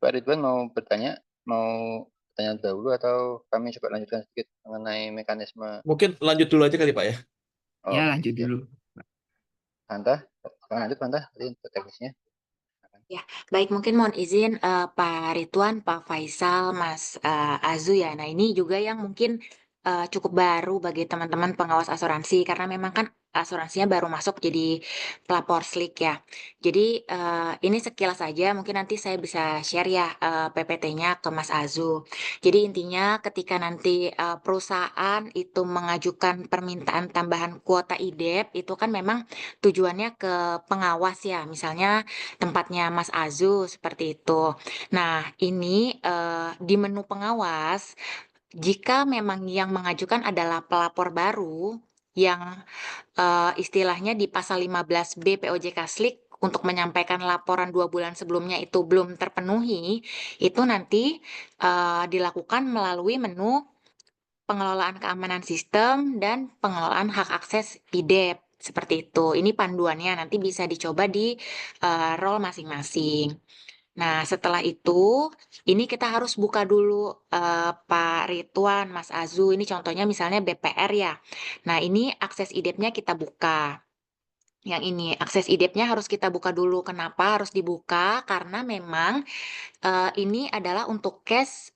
Pak Ridwan mau bertanya, mau bertanya dahulu atau kami coba lanjutkan sedikit mengenai mekanisme? Mungkin lanjut dulu aja kali Pak ya. Ya Oh, lanjut ya. dulu. Fanta, lanjut Fanta, tadi untuk teknisnya. Ya, baik mungkin mohon izin Pak Ridwan, Pak Faisal, Mas Azu ya. Nah ini juga yang mungkin cukup baru bagi teman-teman pengawas asuransi karena memang kan asuransinya baru masuk jadi pelapor Slick ya. Jadi ini sekilas saja, mungkin nanti saya bisa share ya PPT-nya ke Mas Azu. Jadi intinya ketika nanti perusahaan itu mengajukan permintaan tambahan kuota IDEP, itu kan memang tujuannya ke pengawas ya, misalnya tempatnya Mas Azu seperti itu. Nah, ini di menu pengawas, jika memang yang mengajukan adalah pelapor baru yang istilahnya di pasal 15B POJK Slik untuk menyampaikan laporan 2 bulan sebelumnya itu belum terpenuhi, itu nanti dilakukan melalui menu pengelolaan keamanan sistem dan pengelolaan hak akses IDEP. Seperti itu. Ini panduannya nanti bisa dicoba di role masing-masing. Nah, setelah itu, ini kita harus buka dulu Pak Ridwan, Mas Azu. Ini contohnya misalnya BPR ya. Nah, ini akses IDEP-nya kita buka. Yang ini, akses IDEP-nya harus kita buka dulu. Kenapa harus dibuka? Karena memang ini adalah untuk case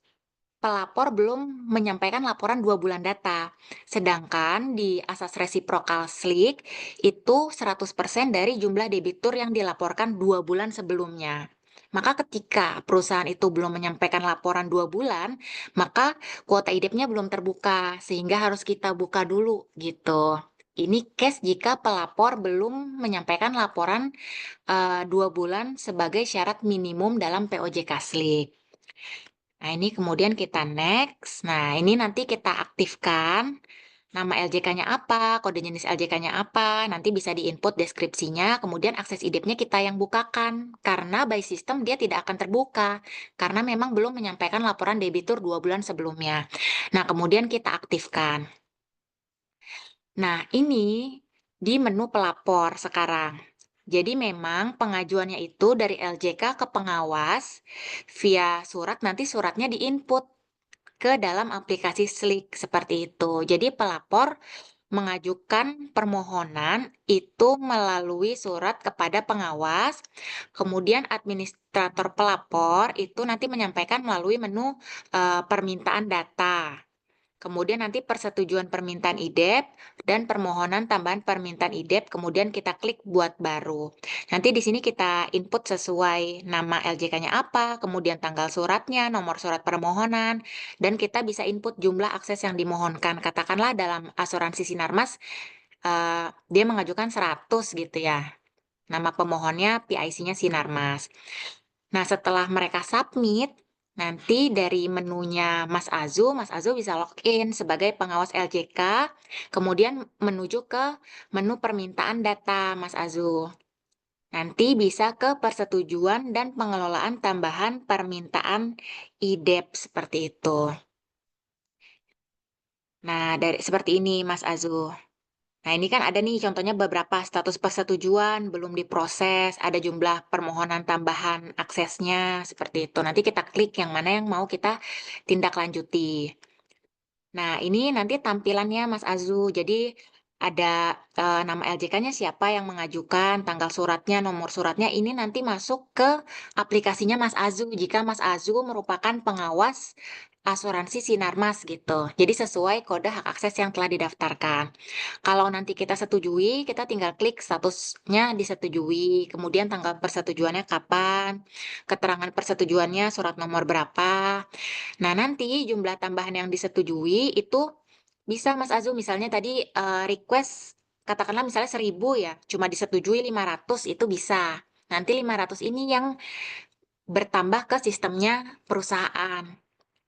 pelapor belum menyampaikan laporan 2 bulan data. Sedangkan di asas resiprokal Slik itu 100% dari jumlah debitur yang dilaporkan 2 bulan sebelumnya. Maka ketika perusahaan itu belum menyampaikan laporan 2 bulan, maka kuota IDEP-nya belum terbuka, sehingga harus kita buka dulu gitu. Ini case jika pelapor belum menyampaikan laporan 2 bulan sebagai syarat minimum dalam POJK Slik. Nah, ini kemudian kita next. Nah, ini nanti kita aktifkan. Nama LJK-nya apa, kode jenis LJK-nya apa, nanti bisa diinput deskripsinya, kemudian akses IDEP-nya kita yang bukakan. Karena by system dia tidak akan terbuka, karena memang belum menyampaikan laporan debitur 2 bulan sebelumnya. Nah, kemudian kita aktifkan. Nah, ini di menu pelapor sekarang. Jadi memang pengajuannya itu dari LJK ke pengawas via surat, nanti suratnya diinput ke dalam aplikasi Slik seperti itu. Jadi pelapor mengajukan permohonan itu melalui surat kepada pengawas, kemudian administrator pelapor itu nanti menyampaikan melalui menu permintaan data. Kemudian nanti persetujuan permintaan IDEP dan permohonan tambahan permintaan IDEP, kemudian kita klik buat baru. Nanti di sini kita input sesuai nama LJK-nya apa, kemudian tanggal suratnya, nomor surat permohonan, dan kita bisa input jumlah akses yang dimohonkan. Katakanlah dalam asuransi Sinarmas, dia mengajukan 100 gitu ya. Nama pemohonnya PIC-nya Sinarmas. Nah, setelah mereka submit, nanti dari menunya Mas Azu bisa login sebagai pengawas LJK, kemudian menuju ke menu permintaan data Mas Azu. Nanti bisa ke persetujuan dan pengelolaan tambahan permintaan IDEP seperti itu. Nah, seperti ini Mas Azu. Nah, ini kan ada nih contohnya beberapa status persetujuan belum diproses, ada jumlah permohonan tambahan aksesnya seperti itu. Nanti kita klik yang mana yang mau kita tindak lanjuti. Nah, ini nanti tampilannya Mas Azu. Jadi ada nama LJK-nya siapa yang mengajukan, tanggal suratnya, nomor suratnya. Ini nanti masuk ke aplikasinya Mas Azu jika Mas Azu merupakan pengawas asuransi Sinarmas gitu. Jadi sesuai kode hak akses yang telah didaftarkan. Kalau nanti kita setujui, kita tinggal klik statusnya disetujui, kemudian tanggal persetujuannya kapan, keterangan persetujuannya surat nomor berapa. Nah, nanti jumlah tambahan yang disetujui itu bisa Mas Azu misalnya tadi request katakanlah misalnya 1.000 ya, cuma disetujui 500 itu bisa. Nanti 500 ini yang bertambah ke sistemnya perusahaan.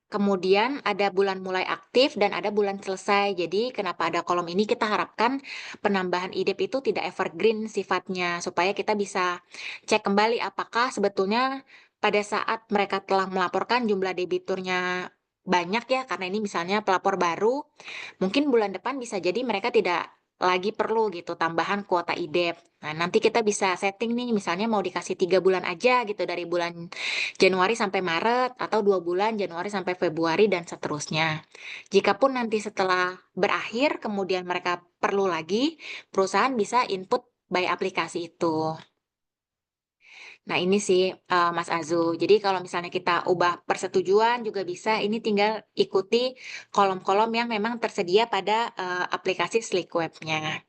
Kemudian ada bulan mulai aktif dan ada bulan selesai. Jadi kenapa ada kolom ini kita harapkan penambahan IDEP itu tidak evergreen sifatnya supaya kita bisa cek kembali apakah sebetulnya pada saat mereka telah melaporkan jumlah debiturnya banyak ya karena ini misalnya pelapor baru, mungkin bulan depan bisa jadi mereka tidak lagi perlu gitu tambahan kuota IDEP. Nah, nanti kita bisa setting nih misalnya mau dikasih 3 bulan aja gitu dari bulan Januari sampai Maret atau 2 bulan Januari sampai Februari dan seterusnya. Jikapun nanti setelah berakhir kemudian mereka perlu lagi, perusahaan bisa input by aplikasi itu. Nah ini sih Mas Azu. Jadi kalau misalnya kita ubah persetujuan juga bisa, ini tinggal ikuti kolom-kolom yang memang tersedia pada aplikasi Slick Web-nya.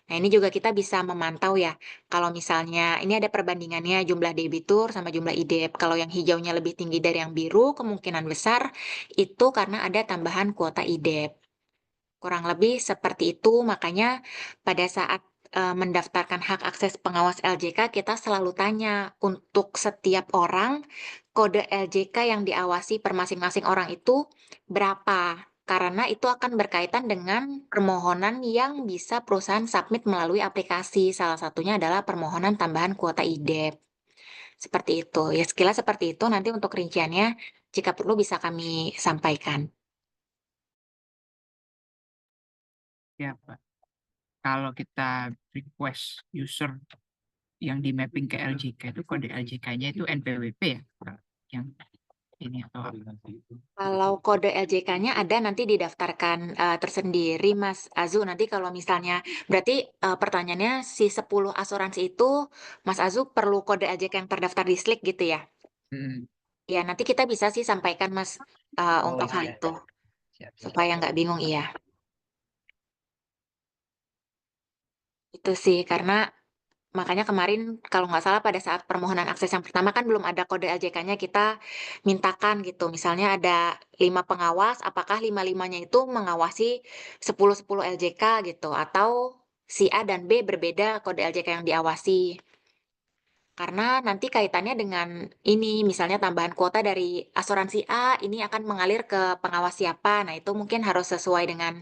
Nah, ini juga kita bisa memantau ya, kalau misalnya ini ada perbandingannya jumlah debitur sama jumlah IDEP. Kalau yang hijaunya lebih tinggi dari yang biru, kemungkinan besar itu karena ada tambahan kuota IDEP. Kurang lebih seperti itu, makanya pada saat mendaftarkan hak akses pengawas LJK, kita selalu tanya untuk setiap orang, kode LJK yang diawasi per masing-masing orang itu berapa. Karena itu akan berkaitan dengan permohonan yang bisa perusahaan submit melalui aplikasi. Salah satunya adalah permohonan tambahan kuota IDEP. Seperti itu. Ya, sekilas seperti itu. Nanti untuk rinciannya, jika perlu bisa kami sampaikan. Ya, Pak. Kalau kita request user yang di mapping ke LJK itu kode LJK-nya itu NPWP ya, Pak? Yang ini atau apa? Kalau kode LJK-nya ada nanti didaftarkan tersendiri, Mas Azu. Nanti kalau misalnya, berarti pertanyaannya si 10 asuransi itu, Mas Azu perlu kode LJK yang terdaftar di Slick gitu ya? Hmm. Ya, nanti kita bisa sih sampaikan, Mas, Oh untuk hal iya, itu. siap. Supaya nggak bingung, iya. Itu sih, karena makanya kemarin kalau nggak salah pada saat permohonan akses yang pertama kan belum ada kode LJK-nya, kita mintakan gitu. Misalnya ada 5 pengawas, apakah 5-5-nya itu mengawasi 10-10 LJK gitu. Atau si A dan B berbeda kode LJK yang diawasi. Karena nanti kaitannya dengan ini, misalnya tambahan kuota dari asuransi A, ini akan mengalir ke pengawas siapa. Nah, itu mungkin harus sesuai dengan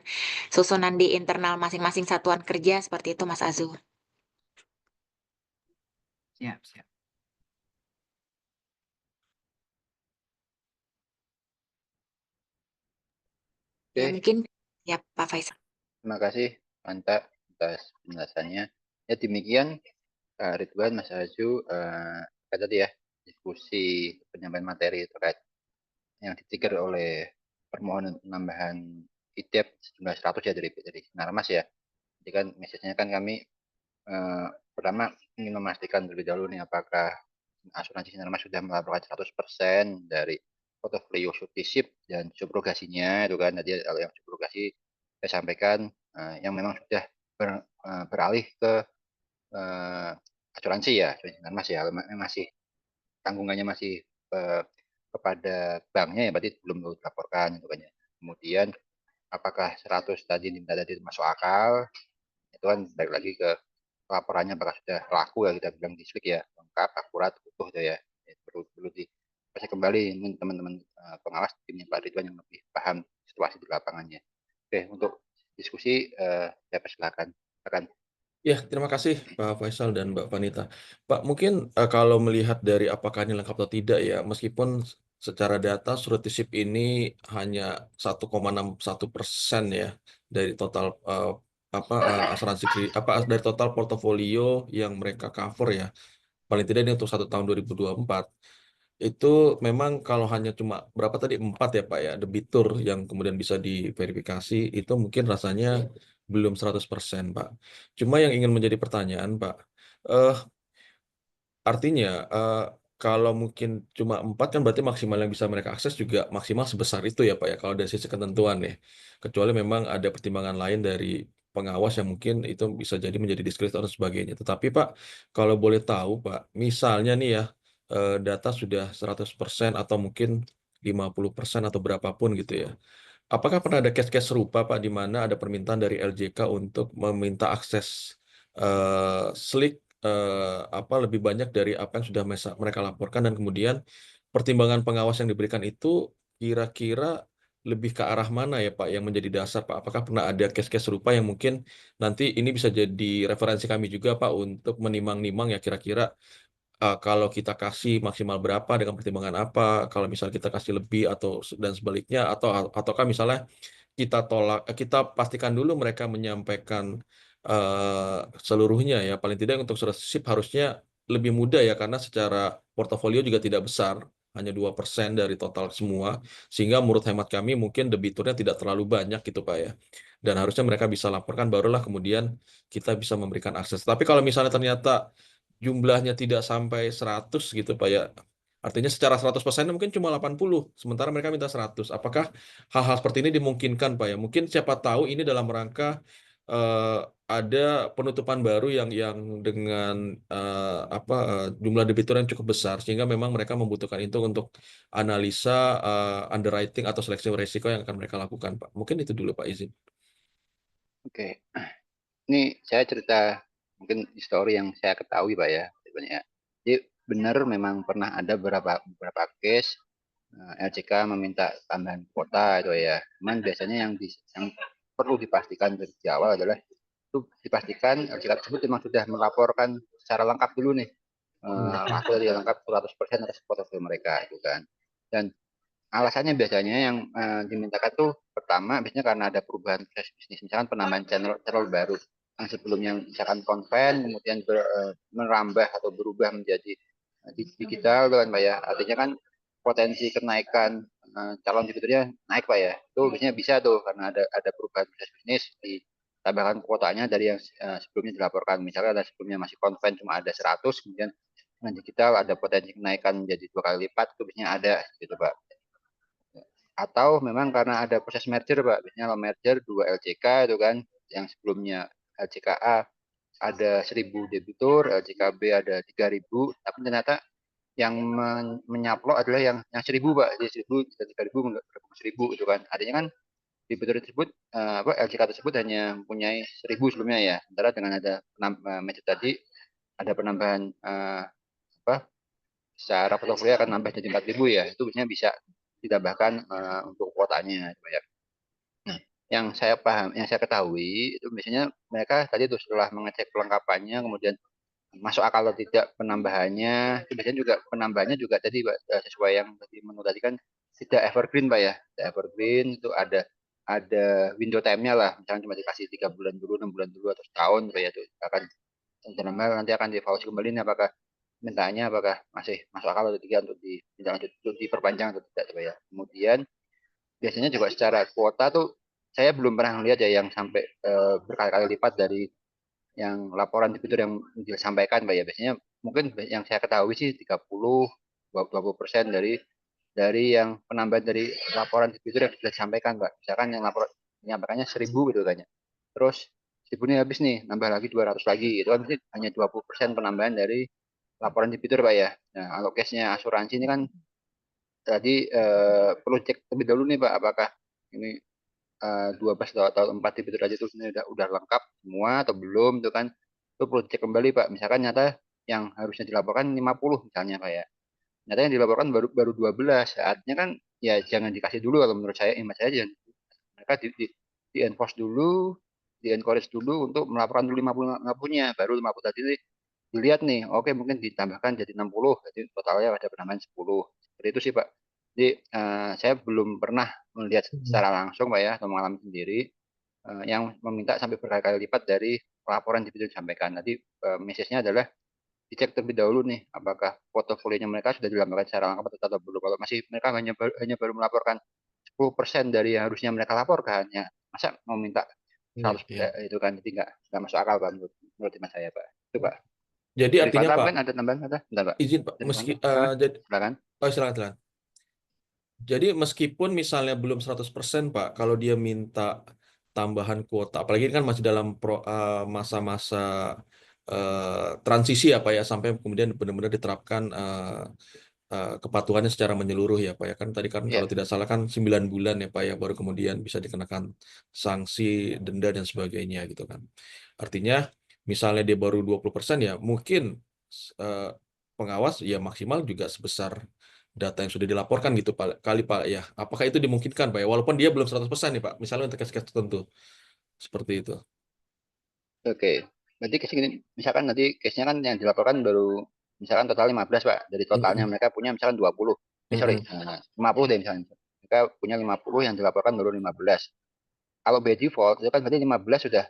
susunan di internal masing-masing satuan kerja, seperti itu Mas Azu. Siap. Ya, Oke, mungkin ya Pak Faisal. terima kasih Manta atas penjelasannya. Ya demikian Ridwan, Mas Azu, kan tadi ya diskusi penyampaian materi terkait yang ditrigger oleh permohonan penambahan IDEP sejumlah 100 ya dari Sinarmas ya. Jadi kan message-nya kan kami pertama ingin memastikan terlebih dahulu nih apakah asuransi Sinarmas sudah melaporkan 100% dari portofolio subsip dan subrogasinya itu kan tadi kalau yang subrogasi saya sampaikan yang memang sudah beralih ke asuransi ya asuransi Sinarmas ya masih tanggungannya masih eh, kepada banknya ya berarti belum dilaporkan itu kan ya. Kemudian apakah 100 tadi tadi masuk akal itu kan balik lagi ke laporannya apakah sudah laku ya kita bilang di Slick ya lengkap akurat utuh tuh ya. Perlu perlu di saya kembali teman-teman pengawas timnya Pak Ridwan yang lebih paham situasi di lapangannya. Oke untuk diskusi saya persilakan. Silakan. Ya, terima kasih Pak Faisal dan Mbak Vanita. Pak, mungkin kalau melihat dari apakah ini lengkap atau tidak ya, meskipun secara data suretisip ini hanya 1,61% ya dari total asuransi dari total portofolio yang mereka cover ya. Paling tidak ini untuk 1 tahun 2024. Itu memang kalau hanya cuma berapa tadi 4 ya Pak ya debitur yang kemudian bisa diverifikasi itu mungkin rasanya belum 100% Pak. Cuma yang ingin menjadi pertanyaan Pak, eh, artinya kalau mungkin cuma 4 kan berarti maksimal yang bisa mereka akses juga maksimal sebesar itu ya Pak ya kalau dari sisi ketentuan ya. Kecuali memang ada pertimbangan lain dari pengawas yang mungkin itu bisa jadi menjadi diskretis dan sebagainya. Tetapi Pak, kalau boleh tahu Pak, misalnya nih ya data sudah 100% atau mungkin 50% atau berapapun gitu ya. Apakah pernah ada case-case serupa Pak di mana ada permintaan dari LJK untuk meminta akses Slick lebih banyak dari apa yang sudah mereka laporkan dan kemudian pertimbangan pengawas yang diberikan itu kira-kira lebih ke arah mana ya Pak yang menjadi dasar Pak? Apakah pernah ada case-case serupa yang mungkin nanti ini bisa jadi referensi kami juga Pak untuk menimang-nimang ya kira-kira kalau kita kasih maksimal berapa dengan pertimbangan apa, kalau misalnya kita kasih lebih atau dan sebaliknya ataukah misalnya kita tolak, kita pastikan dulu mereka menyampaikan seluruhnya ya. Paling tidak untuk surat SIP harusnya lebih mudah ya karena secara portofolio juga tidak besar, hanya 2% dari total semua. Sehingga menurut hemat kami mungkin debiturnya tidak terlalu banyak gitu Pak ya. Dan harusnya mereka bisa laporkan barulah kemudian kita bisa memberikan akses. Tapi kalau misalnya ternyata jumlahnya tidak sampai 100 gitu Pak ya. Artinya secara 100% mungkin cuma 80, sementara mereka minta 100. Apakah hal-hal seperti ini dimungkinkan Pak ya? Mungkin siapa tahu ini dalam rangka ada penutupan baru yang dengan jumlah debitur yang cukup besar sehingga memang mereka membutuhkan itu untuk analisa underwriting atau seleksi risiko yang akan mereka lakukan, Pak. Mungkin itu dulu, Pak, izin. Oke, ini saya cerita mungkin histori yang saya ketahui Pak ya. Sebenarnya. Jadi benar memang pernah ada beberapa case LCK meminta tambahan kuota itu ya. Cuman biasanya yang perlu dipastikan dari awal adalah itu dipastikan LCK tersebut memang sudah melaporkan secara lengkap dulu nih. Aku tadi lengkap 100% atas portofolio mereka itu kan. Dan alasannya biasanya yang dimintakan tuh pertama biasanya karena ada perubahan proses bisnis, misalkan penambahan channel baru yang sebelumnya misalkan konven kemudian merambah atau berubah menjadi digital kan Pak ya. Artinya kan potensi kenaikan calon debiturnya naik Pak ya. Itu biasanya bisa tuh karena ada perubahan proses bisnis ditambahkan kuotanya dari yang sebelumnya dilaporkan. Misalnya ada sebelumnya masih konven cuma ada 100 kemudian dengan digital ada potensi kenaikan menjadi 2 kali lipat itu biasanya ada gitu Pak. Atau memang karena ada proses merger Pak, biasanya merger 2 LCK itu kan, yang sebelumnya LCKA ada 1.000 debitur, LCKB ada 3.000, tapi ternyata yang menyaplok adalah yang 1.000 Pak, jadi 1.000 dan 3.000 bergabung 1.000 itu kan, artinya kan debitur tersebut LCK tersebut hanya mempunyai 1.000 sebelumnya ya, sementara dengan ada merger tadi ada penambahan secara portofolio akan nambah jadi 4.000 ya, itu biasanya bisa ditambahkan untuk kuotanya ya. Nah, yang saya ketahui itu biasanya mereka tadi tuh setelah mengecek kelengkapannya kemudian masuk akal atau tidak penambahannya, itu biasanya juga penambahannya juga tadi Pak, sesuai yang tadi menurut tadi kan tidak evergreen Pak ya. Tidak evergreen itu ada window time-nya lah, misalnya cuma dikasih 3 bulan dulu, 6 bulan dulu atau setahun Pak ya, itu akan nanti akan dievaluasi kembali nih apakah mintanya apakah masih masuk akal atau tidak untuk diperpanjang atau tidak Pak ya. Kemudian biasanya juga secara kuota tuh saya belum pernah melihat ya yang sampai berkali-kali lipat dari yang laporan debitur yang disampaikan Pak ya. Biasanya mungkin yang saya ketahui sih 30-20% dari yang penambahan dari laporan debitur yang sudah disampaikan Pak. Misalkan yang laporan menyampaikannya 1.000 gitu kan ya. Terus 1.000 ini habis nih, nambah lagi 200 lagi. Itu kan hanya 20% penambahan dari laporan debitur Pak ya. Nah, kalau case-nya asuransi ini kan tadi perlu cek terlebih dahulu nih Pak, apakah ini 12 atau 4 debitur aja itu udah lengkap semua atau belum itu kan. Itu perlu cek kembali Pak. Misalkan nyata yang harusnya dilaporkan 50 misalnya Pak ya. Nyata yang dilaporkan baru 12. Artinya kan ya jangan dikasih dulu kalau menurut saya, hemat saya jangan. Mereka di enforce dulu, di encourage dulu untuk melaporkan dulu 50-nya, baru 50 tadi dilihat nih, oke mungkin ditambahkan jadi 60, jadi totalnya ada penambahan 10. Seperti itu sih Pak. Jadi saya belum pernah melihat secara langsung Pak ya, atau mengalami sendiri yang meminta sampai berkali-kali lipat dari laporan debitur disampaikan. Nanti message-nya adalah dicek terlebih dahulu nih, apakah portofolionya mereka sudah dilaporkan secara lengkap atau belum. Kalau masih mereka hanya baru melaporkan 10% dari yang harusnya mereka laporkan, ya masa mau minta 100 itu kan, jadi nggak masuk akal Pak menurut teman saya Pak. Itu Pak. Jadi Dari artinya Pak Pak, mungkin ada tambahan ada? Bentar, Pak. izin Pak, Dari meski jadi silakan. silakan. Jadi meskipun misalnya belum 100% Pak, kalau dia minta tambahan kuota, apalagi kan masih dalam masa-masa transisi ya Pak ya, sampai kemudian benar-benar diterapkan kepatuhannya secara menyeluruh ya Pak ya. Kan tadi kan kalau Iya. tidak salah kan 9 bulan ya Pak ya, baru kemudian bisa dikenakan sanksi, denda dan sebagainya gitu kan. Artinya misalnya dia baru 20% ya mungkin pengawas ya maksimal juga sebesar data yang sudah dilaporkan gitu Pak kali Pak ya. Apakah itu dimungkinkan Pak ya? Walaupun dia belum 100% nih Pak, misalnya untuk case-case tertentu. Seperti itu. Oke. Berarti case gini, misalkan nanti case-nya kan yang dilaporkan baru misalkan total 15 Pak. Dari totalnya mereka punya misalkan 20. Sorry, 50 deh misalnya. Mereka punya 50 yang dilaporkan baru 15. Kalau by default itu kan berarti 15 sudah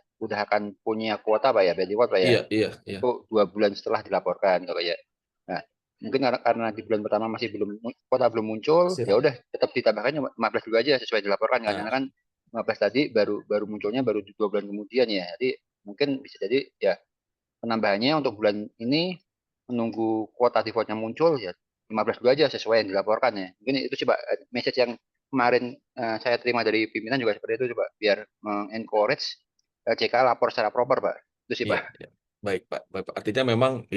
akan punya kuota Pak ya, by default Pak ya. Iya. Itu 2 bulan setelah dilaporkan Pak ya. Nah, mungkin karena di bulan pertama masih kuota belum muncul, ya udah tetap ditambahkan 15 dulu aja sesuai dilaporkan kan. Karena kan 15 tadi baru munculnya baru 2 bulan kemudian ya. Jadi mungkin bisa jadi ya penambahannya untuk bulan ini menunggu kuota defaultnya muncul ya 15 dulu aja sesuai yang dilaporkan ya. Mungkin itu coba message yang kemarin saya terima dari pimpinan juga seperti itu coba biar mengencourage LJK lapor secara proper, Pak. Itu sih, Iya, Pak. iya. Baik, Pak. Baik, Pak. Artinya memang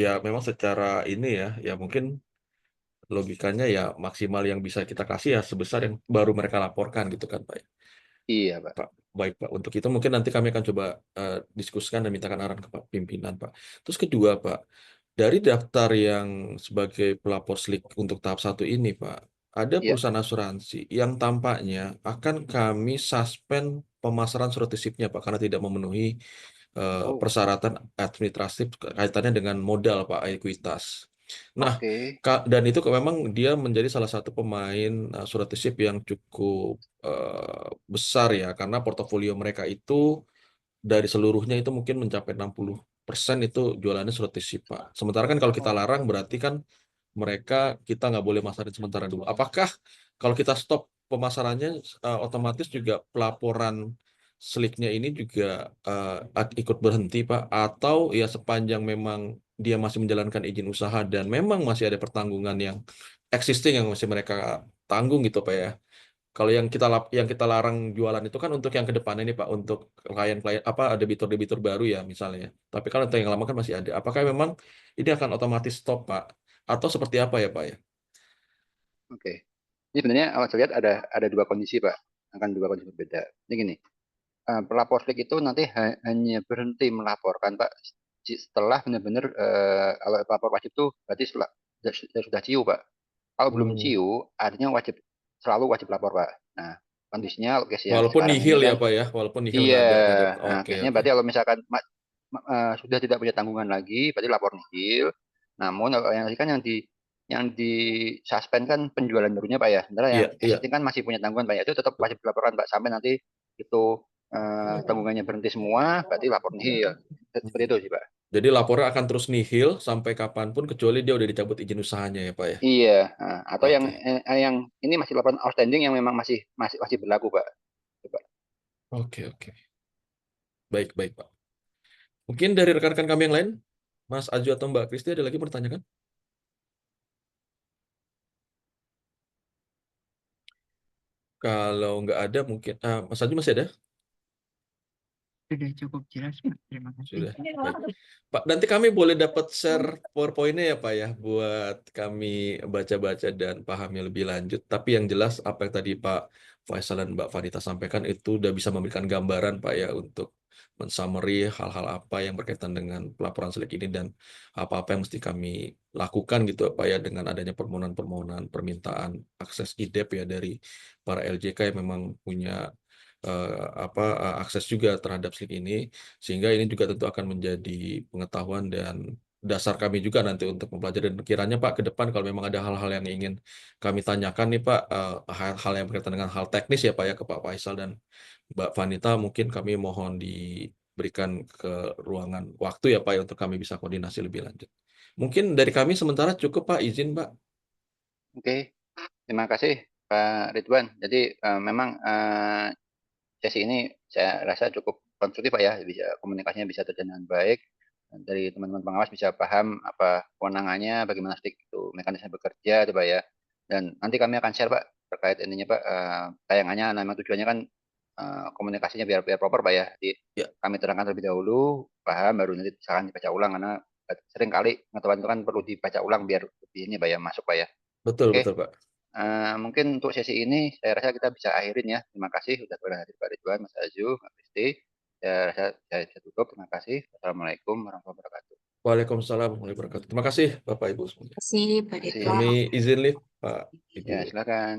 secara ini ya mungkin logikanya ya maksimal yang bisa kita kasih ya sebesar yang baru mereka laporkan gitu kan, Pak. Iya, Pak. Pak, baik Pak. Untuk itu mungkin nanti kami akan coba diskusikan dan mintakan arahan ke Pak pimpinan, Pak. Terus kedua, Pak, dari daftar yang sebagai pelapor SLIK untuk tahap 1 ini, Pak, ada Iya. perusahaan asuransi yang tampaknya akan kami suspend pemasaran surat isipnya, Pak, karena tidak memenuhi Oh, persyaratan administratif kaitannya dengan modal, Pak, ekuitas. Nah, oke. dan itu memang dia menjadi salah satu pemain surat isip yang cukup besar ya, karena portofolio mereka itu dari seluruhnya itu mungkin mencapai 60% itu jualannya surat isip, Pak. Sementara kan kalau kita Oh, larang berarti kan kita nggak boleh masarin sementara dulu. Apakah kalau kita stop pemasarannya otomatis juga pelaporan SLIK-nya ini juga ikut berhenti, Pak? Atau ya sepanjang memang dia masih menjalankan izin usaha dan memang masih ada pertanggungan yang existing yang masih mereka tanggung gitu, Pak ya? Kalau yang kita larang jualan itu kan untuk yang ke depannya nih Pak, untuk klien-klien debitur-debitur baru ya misalnya. Tapi kalau untuk yang lama kan masih ada. Apakah memang ini akan otomatis stop Pak? Atau seperti apa ya Pak ya? oke. Ini sebenarnya saya lihat ada dua kondisi, Pak. Akan dua kondisi berbeda. Ini gini, pelapor SLIK itu nanti hanya berhenti melaporkan, Pak, setelah benar-benar kalau pelapor wajib itu berarti sudah ciu, Pak. Kalau belum Hmm. ciu, artinya selalu wajib lapor, Pak. Nah, kondisinya case yang Walaupun sekarang ini nihil kan, ya Pak ya, walaupun nihil iya, nggak ada. nah, Oke case-nya oke. berarti kalau misalkan sudah tidak punya tanggungan lagi, berarti lapor nihil. Namun kalau yang tadi kan yang di suspend kan penjualan barunya, Pak ya. Sementara yang Iya iya. existing kan masih punya tanggungan, Pak ya. Itu tetap wajib dilaporkan, Pak, sampai nanti itu tanggungannya berhenti semua, berarti lapor nihil. Seperti itu sih, Pak. Jadi laporan akan terus nihil sampai kapanpun kecuali dia udah dicabut izin usahanya ya Pak ya. Iya, atau Oke yang ini masih laporan outstanding yang memang masih berlaku, Pak. Itu, Pak. oke oke. Baik baik Pak. Mungkin dari rekan-rekan kami yang lain, Mas Aju atau Mbak Kristi ada lagi bertanya kan? Kalau nggak ada mungkin Mas Aju masih ada? Sudah cukup jelas, Pak. Terima kasih. Sudah. Baik. Pak, nanti kami boleh dapat share PowerPoint-nya ya Pak ya, buat kami baca-baca dan pahami lebih lanjut. Tapi yang jelas apa yang tadi Pak Faisal dan Mbak Vanita sampaikan itu udah bisa memberikan gambaran Pak ya untuk men-summary hal-hal apa yang berkaitan dengan pelaporan SLIK ini dan apa-apa yang mesti kami lakukan gitu Pak ya dengan adanya permohonan-permohonan permintaan akses IDEP ya dari para LJK yang memang punya akses juga terhadap SLIK ini, sehingga ini juga tentu akan menjadi pengetahuan dan dasar kami juga nanti untuk mempelajari dan kiranya Pak ke depan kalau memang ada hal-hal yang ingin kami tanyakan nih Pak, hal-hal yang berkaitan dengan hal teknis ya Pak ya ke Pak Faisal dan Mbak Vanita mungkin kami mohon diberikan ke ruangan waktu ya Pak ya untuk kami bisa koordinasi lebih lanjut. Mungkin dari kami sementara cukup Pak, izin Pak. Oke, terima kasih Pak Ridwan. Jadi memang sesi ini saya rasa cukup konstruktif, Pak ya, komunikasinya bisa terjalin dengan baik. Dan dari teman-teman pengawas bisa paham apa kewenangannya, bagaimana SLIK itu mekanisme bekerja, itu Pak ya. Dan nanti kami akan share Pak terkait ininya Pak, tayangannya, memang tujuannya kan komunikasinya biar proper Pak ya. Jadi Ya, kami terangkan terlebih dahulu, paham, baru nanti silakan dibaca ulang karena sering kali pengetahuan itu kan perlu dibaca ulang biar lebih ini Pak ya, masuk Pak ya. betul Oke. betul Pak. Mungkin untuk sesi ini saya rasa kita bisa akhirin ya. Terima kasih sudah berhadir Pak Ridwan, Mas Aju, Mbak Kristi. Saya rasa saya bisa tutup. Terima kasih. Wassalamualaikum warahmatullahi wabarakatuh. Waalaikumsalam warahmatullahi wabarakatuh. Terima kasih Bapak Ibu semuanya. Terima kasih, Pak Terima kasih. Ridwan. Kami izin live Pak Ibu. Ya, silakan.